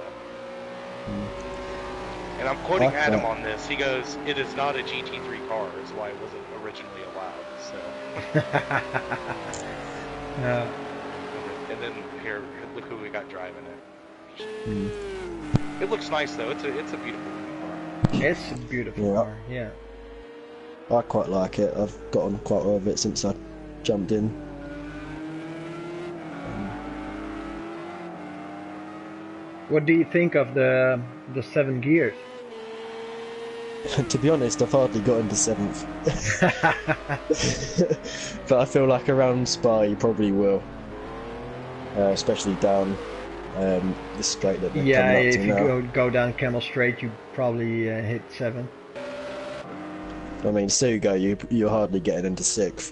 and I'm quoting Adam on this. He goes, "It is not a GT3 car, is why it wasn't originally allowed." So, and then here, look who we got driving it. It looks nice though. It's a beautiful car. It's a beautiful car. Yeah. I quite like it. I've got on quite well with it since I jumped in. What do you think of the 7 gears? To be honest, I've hardly got into 7th. But I feel like around Spa you probably will. Especially down this straight that they're coming up to if you now. go down Camel Straight, you probably hit 7. I mean, Sugo, you're hardly getting into 6th,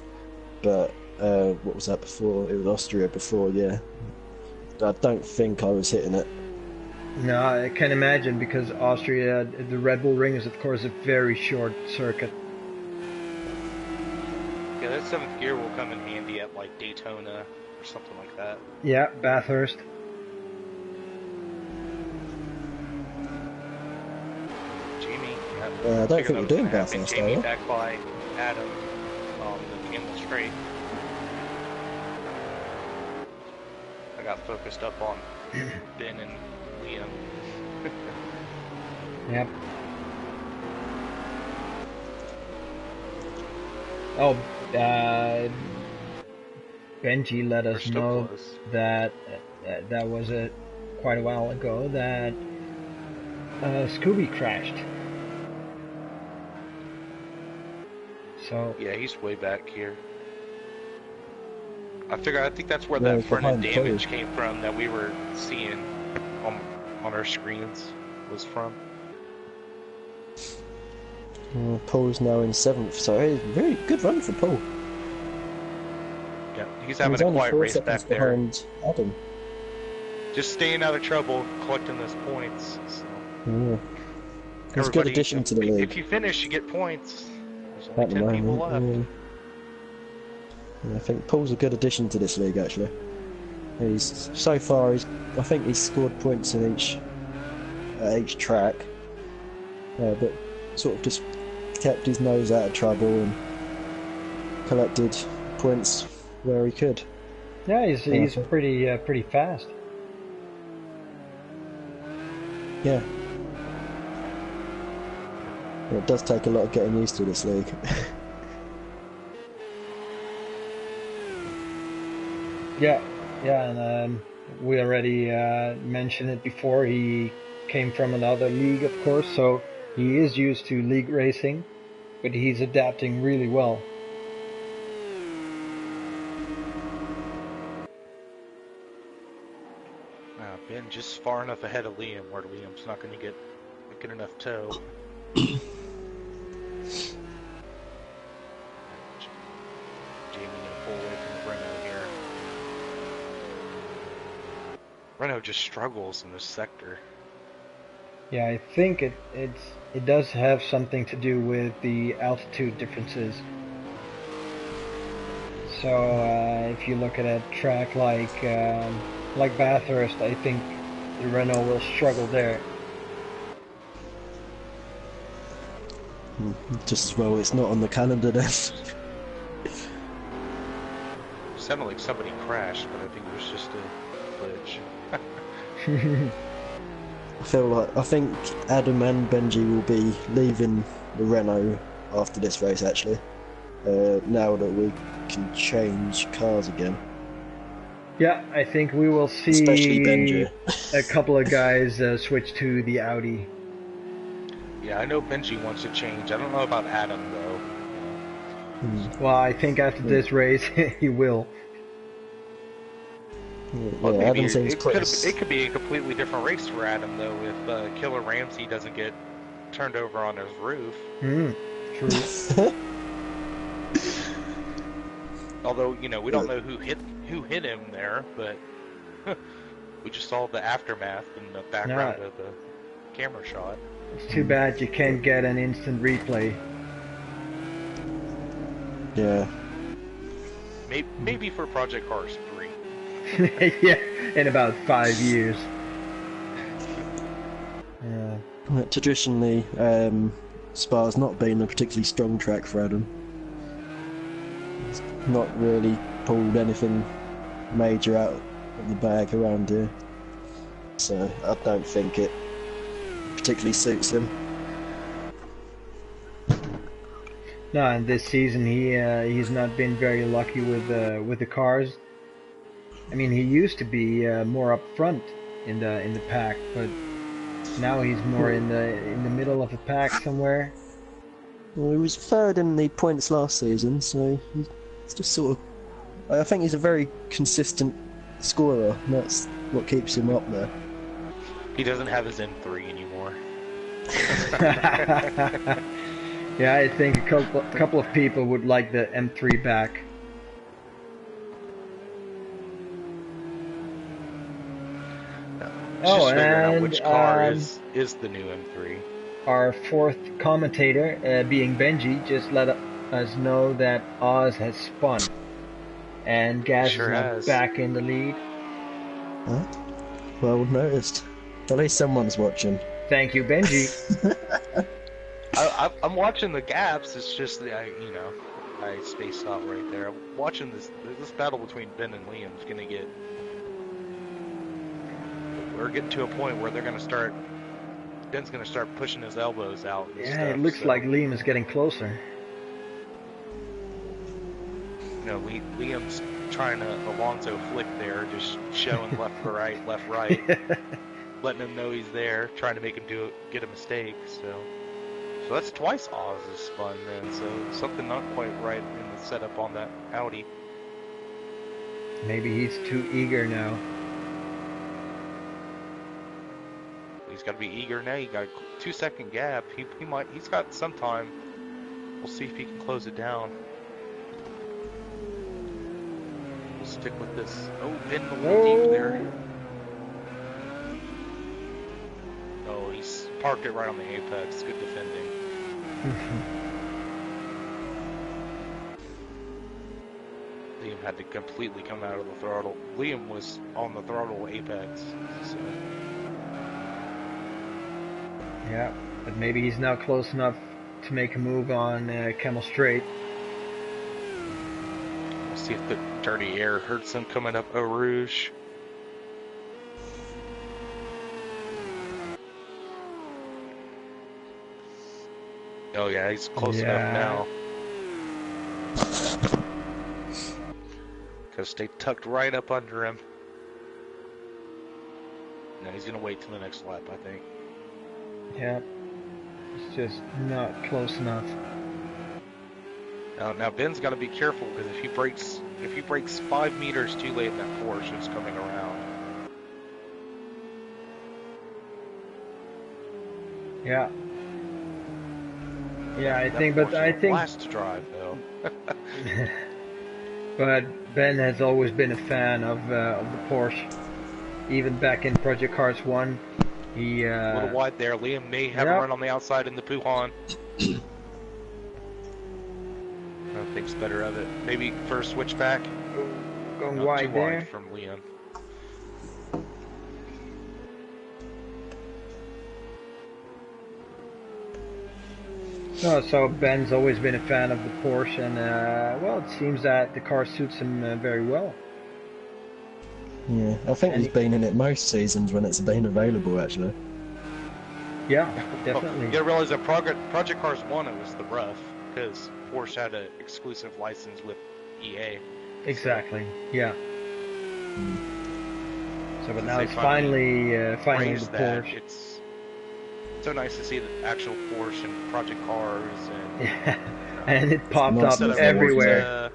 but what was that before? It was Austria before, yeah. I don't think I was hitting it. No, I can imagine, because Austria, the Red Bull Ring is of course a very short circuit. Yeah, that 7th gear will come in handy at like Daytona or something like that. Yeah, Bathurst. I don't think we're doing Bathurst, Jamie are we? back by Adam on the Camel Straight. I got focused up on Ben and Liam. Yep. Oh, Benji let us know that that was quite a while ago that Scooby crashed. So yeah, he's way back here. I think that's where that front end damage came from that we were seeing on our screens was from. Paul's now in 7th, so a very good run for Paul. Yeah, he's having a quiet race back there. Behind Adam. Just staying out of trouble, collecting those points. So. Yeah. It's a good addition to the league. If you finish, you get points. At the moment, yeah. I think Paul's a good addition to this league, actually. So far, I think he's scored points in each track, but sort of just kept his nose out of trouble and collected points where he could. Yeah, he's pretty fast. Yeah. It does take a lot of getting used to this league. Yeah, and we already mentioned it before. He came from another league, of course, so he is used to league racing, but he's adapting really well. Ben just far enough ahead of Liam where Liam's not going to get enough tow. Renault just struggles in this sector. Yeah, I think it does have something to do with the altitude differences. So if you look at a track like Bathurst, I think the Renault will struggle there. Just as well it's not on the calendar then. It sounded like somebody crashed, but I think it was just a glitch. I think Adam and Benji will be leaving the Renault after this race, actually. Now that we can change cars again. Yeah, I think we will see especially Benji. a couple of guys switch to the Audi. Yeah, I know Benji wants to change. I don't know about Adam though. Well, I think after this race he will. Well, Yeah, maybe Adam seems it could be a completely different race for Adam though if Killer Ramsey doesn't get turned over on his roof. True. Although we don't know who hit him there, but we just saw the aftermath in the background of the camera shot. It's too bad you can't get an instant replay. Yeah. Maybe for Project Cars 3. Yeah, in about 5 years. Yeah. Traditionally, Spa's not been a particularly strong track for Adam. He's not really pulled anything major out of the bag around here. So I don't think it particularly suits him. No, and this season he's not been very lucky with the cars. I mean, he used to be more up front in the pack, but now he's more in the middle of the pack somewhere. Well, he was third in the points last season, so he's just sort of. I think he's a very consistent scorer. And that's what keeps him up there. He doesn't have his M3 anymore. Yeah, I think a couple of people would like the M3 back. Just figuring out which car is the new M3. Our fourth commentator, being Benji, just let us know that Oz has spun, and Gas is now back in the lead. Huh? Well noticed. At least someone's watching. Thank you, Benji. I'm watching the gaps. It's just I spaced out right there. I'm watching this battle between Ben and Liam is gonna get. We're getting to a point where they're gonna start. Ben's gonna start pushing his elbows out. And yeah, stuff, it looks like Liam is getting closer. Liam's trying to Alonso flick there, just showing left right, letting him know he's there, trying to make him get a mistake. So that's twice Oz has spun then. So something not quite right in the setup on that Audi. Maybe he's too eager now. He's got to be eager now. You got a 2-second gap. He's got some time. We'll see if he can close it down. We'll stick with this. Oh, Ben a little deep there. Oh, he's parked it right on the apex. Good defending. Liam had to completely come out of the throttle. Liam was on the throttle apex. So. Yeah, but maybe he's now close enough to make a move on Camel Straight. We'll see if the dirty air hurts him coming up Eau Rouge. Oh yeah, he's close enough now. Because they tucked right up under him. Now he's going to wait till the next lap, I think. Yeah, it's just not close enough. Now Ben's got to be careful because if he breaks 5 meters too late in that Porsche, it's coming around. Yeah. Yeah, I think last drive though. But Ben has always been a fan of the Porsche. Even back in Project Cars 1, he a little wide there. Liam may have a run on the outside in the Puhan. Thinks better of it. Maybe first switchback. Going Not wide too there. Wide from Liam. No, so Ben's always been a fan of the Porsche, and well, it seems that the car suits him very well. Yeah, I think he's been in it most seasons when it's been available, actually. Yeah, definitely. You gotta realize that Project Cars 1, it was the rough, because Porsche had an exclusive license with EA. Exactly, yeah. So, but now it's finally the Porsche. so nice to see the actual Porsche and project cars and Yeah, and it popped nice up to see. everywhere.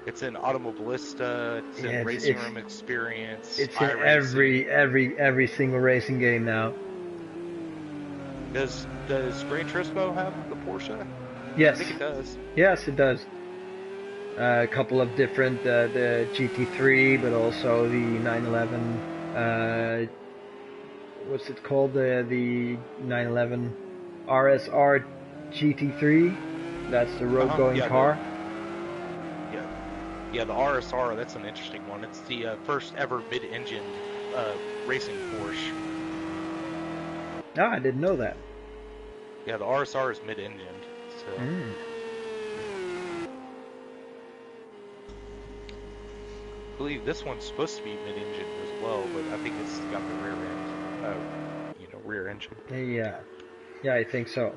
It's in Automobilista, it's in Racing Room Experience, It's in iRacing. every single racing game now. Does Gran Turismo have the Porsche? Yes. I think it does. Yes, it does. A couple of different, the GT3, but also the 911. What's it called? The 911 RSR GT3. That's the road-going car. Yeah, the RSR. That's an interesting one. It's the first ever mid-engine racing Porsche. Ah, I didn't know that. Yeah, the RSR is mid-engined. So. Mm. I believe this one's supposed to be mid-engine as well, but I think it's got the rear end, rear engine. Yeah, I think so.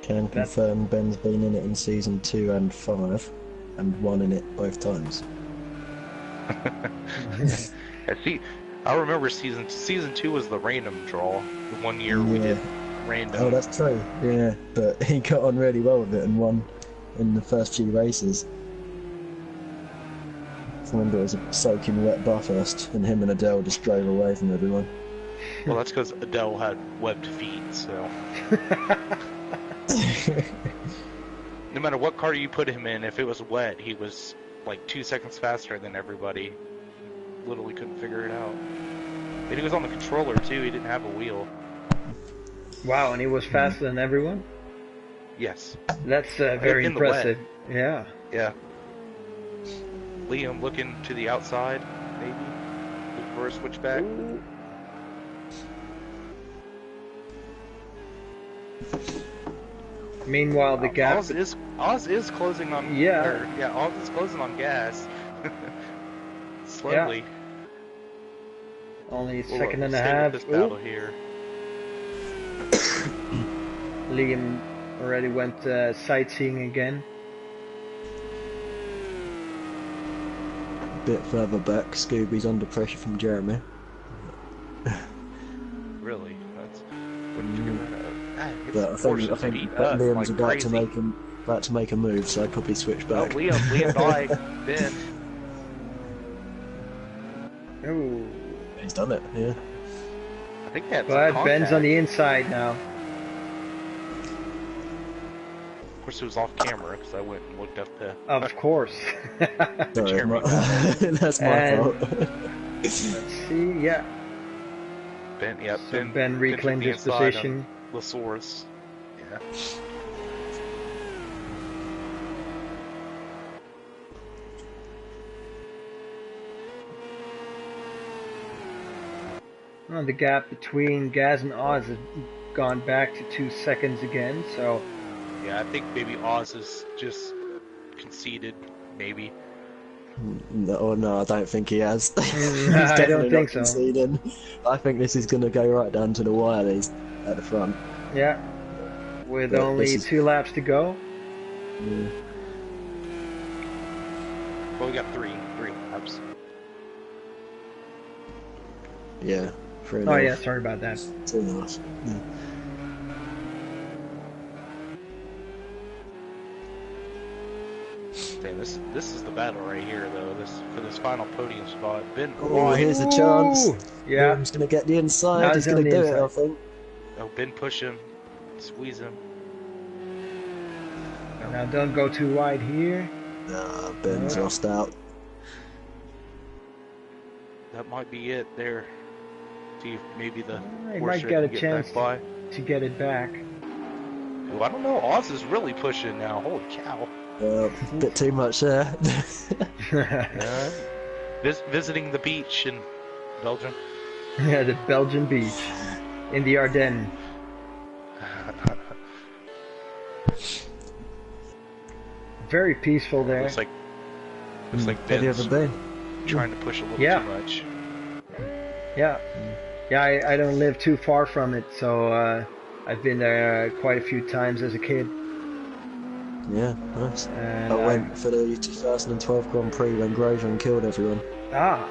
Can confirm Ben's been in it in season 2 and 5, and won in it both times. See, I remember season 2 was the random draw. The 1 year we did random. Oh, that's true. Yeah, but he got on really well with it and won in the first few races. I remember it was a soaking wet Bathurst, and him and Adele just drove away from everyone. Well, that's because Adele had webbed feet, so. No matter what car you put him in, if it was wet, he was like 2 seconds faster than everybody. Literally couldn't figure it out. And he was on the controller too, he didn't have a wheel. Wow, and he was faster than everyone? Yes. That's very impressive. Yeah. Yeah. Liam looking to the outside, maybe? Looking for a switchback. Ooh. Meanwhile, the gap... Oz is closing on... Oz is closing on gas. Slowly. Yeah. Only a second and a half. This battle here. Liam already went sightseeing again. A bit further back, Scooby's under pressure from Jeremy. Really? That's... Wouldn't figure that out. But I think that Liam's about to make a move, so I'd probably switch back. Oh, Liam died. Ben. Ooh. He's done it, yeah. I think that's. But Ben's on the inside now. Of course, it was off camera because I went and looked up the. Of course. Sorry, that's my fault. Let's see, yeah. Ben, yeah. So Ben reclaimed his position. Lasaurus. Yeah. Well, the gap between Gaz and Oz has gone back to 2 seconds again, so... Yeah, I think maybe Oz is just conceded, maybe. No, I don't think he has. I don't think so. Conceding. I think this is going to go right down to the wire at the front. Yeah, with only 2 laps to go. Yeah. Well, we got three laps. Yeah. Oh yeah, sorry about that. 2.5. Yeah. Damn, this is the battle right here, though. For this final podium spot. Ben, oh, here's a chance. Yeah, He's going to get the inside. He's going to do it, I think. Oh, Ben, push him, squeeze him. No. Now don't go too wide here. Nah, Ben's lost out. That might be it there. See if maybe the he might get a chance to get it back. Oh, I don't know. Oz is really pushing now. Holy cow. A bit too much there. Visiting the beach in Belgium. Yeah, the Belgian beach in the Ardennes. Very peaceful there. Looks like Have you ever been? Trying to push a little too much. Yeah. Yeah, I don't live too far from it, so I've been there quite a few times as a kid. Yeah, nice. And I went for the 2012 Grand Prix when Grosjean killed everyone. Ah,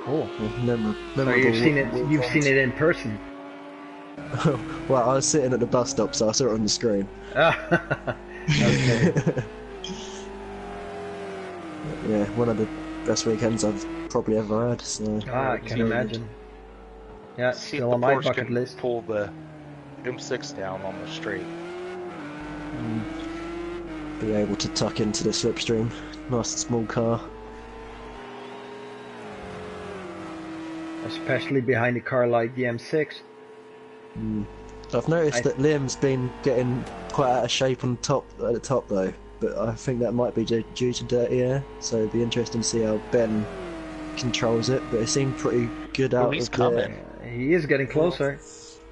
cool. Memorable So you've seen it in person? Well, I was sitting at the bus stop, so I saw it on the screen. Okay. Yeah, one of the best weekends I've probably ever had. So I can imagine. Yeah, it's See if still the on my Porsche bucket can list. pull the M6 down on the straight. be able to tuck into the slipstream. Nice and small car. Especially behind a car like the M6. I've noticed that Liam's been getting quite out of shape on top at the top though, but I think that might be due to dirty air. So it'd be interesting to see how Ben controls it. But it seemed pretty good out he's of coming. He is getting closer.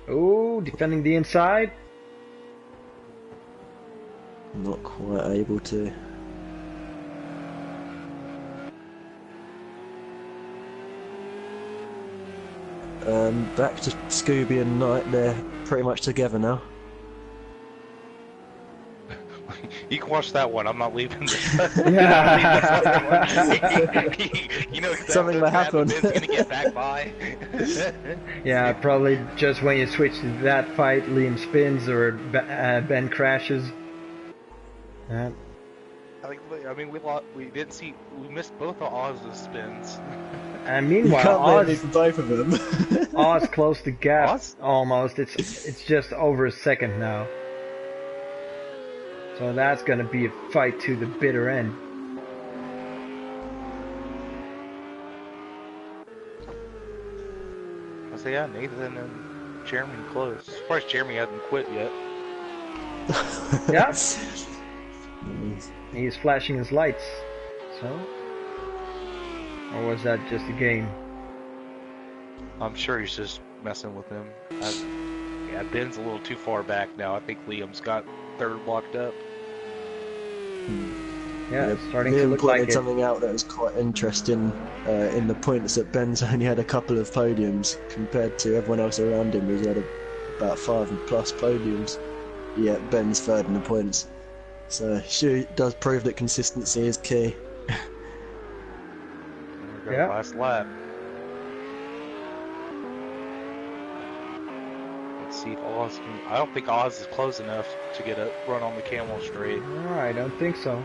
Oh, defending the inside. Not quite able to. Back to Scooby and Knight. They're pretty much together now. You can watch that one. I'm not leaving this. You know exactly Something might happen. Ben's gonna get back by. Yeah, probably just when you switch to that fight, Liam spins or Ben crashes. I mean, we didn't see. We missed both of Oz's spins. And You meanwhile, can't blame me Oz, for both of them. Oz closed the gap Oz? almost. It's just over a second now. So that's gonna be a fight to the bitter end. I say, yeah, Nathan and Jeremy close. As far as Jeremy hasn't quit yet. Yeah, he's flashing his lights. So, or was that just a game? I'm sure he's just messing with him. Yeah, Ben's a little too far back now. I think Liam's got third blocked up. Yeah, it's starting to Liam look like pointed it. something out that was quite interesting in the points that Ben's only had a couple of podiums compared to everyone else around him who's had about 5+ podiums. Yet Ben's third in the points. So she does prove that consistency is key. There we go, Yeah. last lap. Let's see if Oz can. I don't think Oz is close enough to get a run on the camel straight. No, I don't think so.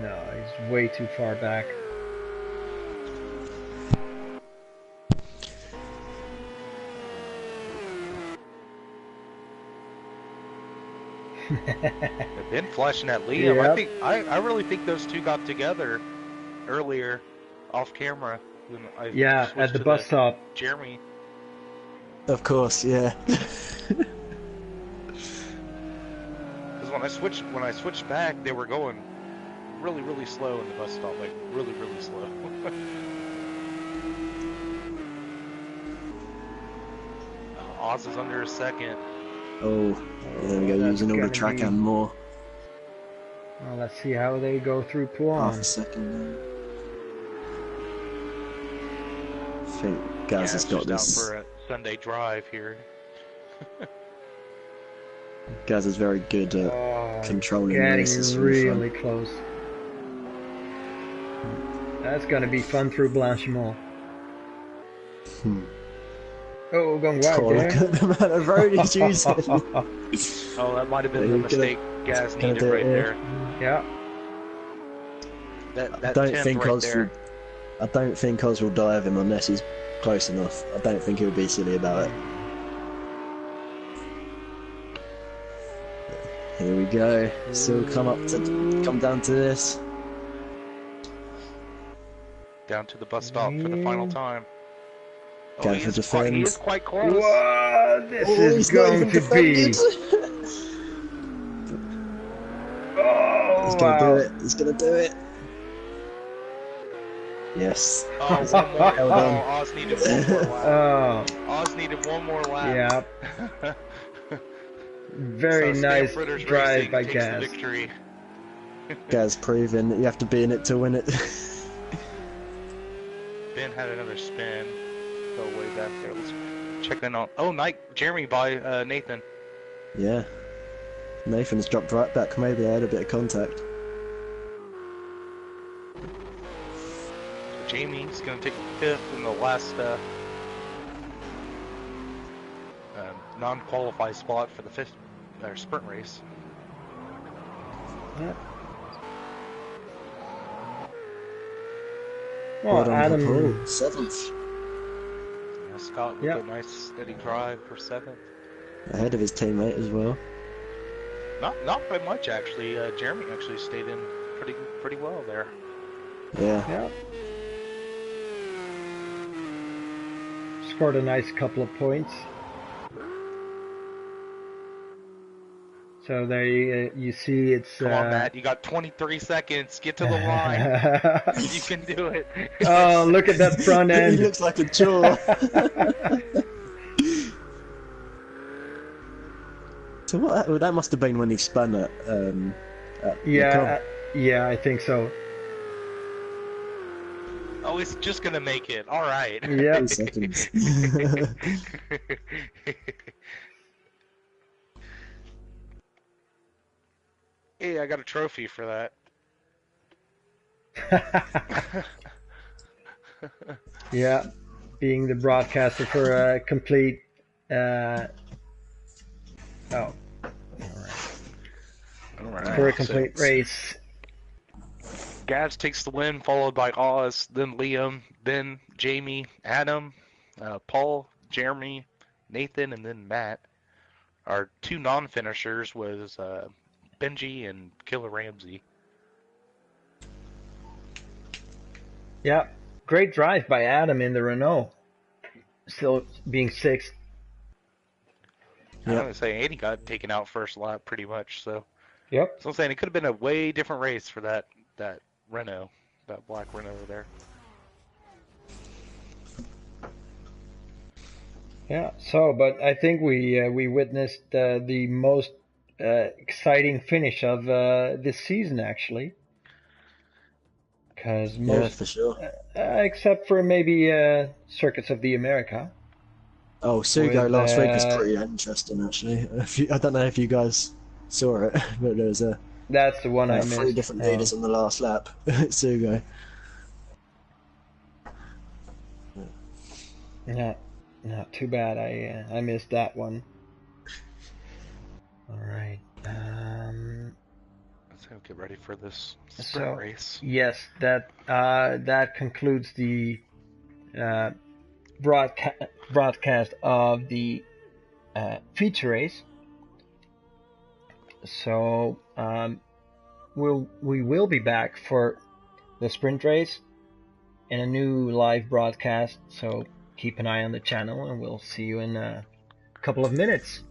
No, he's way too far back. They've been flashing at Liam. Yep. I really think those two got together earlier, off camera. When I Yeah, switched at the to bus stop. Jeremy. Of course, yeah. Because when I switched back, they were going really slow in the bus stop, like really slow. Oz is under a second. Oh, there we go, That's using all the gonna track be- and more. Well, let's see how they go through Half Poulan. a second. I think Gaz has it's got just this. out for a Sunday drive here. Gaz is very good at controlling races Getting from the front. really close. That's gonna be fun through Blanchimont. Oh, going wide Oh, look there. at the amount of road he's using. Oh, that might have been Yeah, the you're gonna- mistake Gaz gonna needed do it right here. there. Yeah. I That don't 10th think right Oz there. I don't think Oz will dive him unless he's close enough. I don't think he'll be silly about it. Here we go. Still come down to this. Down to the bus stop for the final time. Go he for is defense. quite close. Whoa, this Oh, is he's not going even to be. defended. Oh, He's gonna wow. do it. He's gonna do it. Yes. Oh, one more. Well done. Oh, Oz needed one more lap. Oh, Oz needed one more lap. yeah. Very So nice Stanforders drive Racing by takes Gaz. the victory. Gaz proving that you have to be in it to win it. Ben had another spin. Go way back there. Let's check in on. Oh, Jeremy by Nathan. Yeah. Nathan's dropped right back. Maybe they had a bit of contact. Jamie's going to take 5th in the last non-qualified spot for the 5th sprint race. Yeah. Well Well, done, Adam. Paul. 7th. Yeah, Scott with a nice steady drive for 7th. Ahead of his teammate as well. Not by much actually. Jeremy actually stayed in pretty well there. Yeah. Yeah. Scored a nice couple of points. So there you see it's... Come on, Matt. You got 23 seconds. Get to the line. You can do it. Oh, look at that front end. He looks like a chore. So what? That must have been when he spun at yeah, yeah, I think so. Oh, he's just going to make it. All right. Yeah. 2 seconds. Hey, I got a trophy for that. Yeah, being the broadcaster for a complete. Oh, all right. For a complete race. Gaz takes the win, followed by Oz, then Liam, then Jamie, Adam, Paul, Jeremy, Nathan, and then Matt. Our 2 non-finishers was Benji and Killer Ramsey. Yeah, great drive by Adam in the Renault. Still being 6th. I was gonna say, and he got taken out first lap pretty much. So, Yep. So I'm saying it could have been a way different race for that Renault, that black Renault there. Yeah. So, but I think we witnessed the most exciting finish of this season actually. Because most, for sure. except for maybe Circuits of the America. Oh, Sugo With, last week was pretty interesting actually. I don't know if you guys saw it, but there was That's the one I missed. 3 different leaders on the last lap. Sugo. Yeah, not too bad. I missed that one. All right. Let's get ready for this sprint race. Yes, that concludes the broadcast of the feature race. So we will be back for the sprint race in a new live broadcast. So keep an eye on the channel, and we'll see you in a couple of minutes.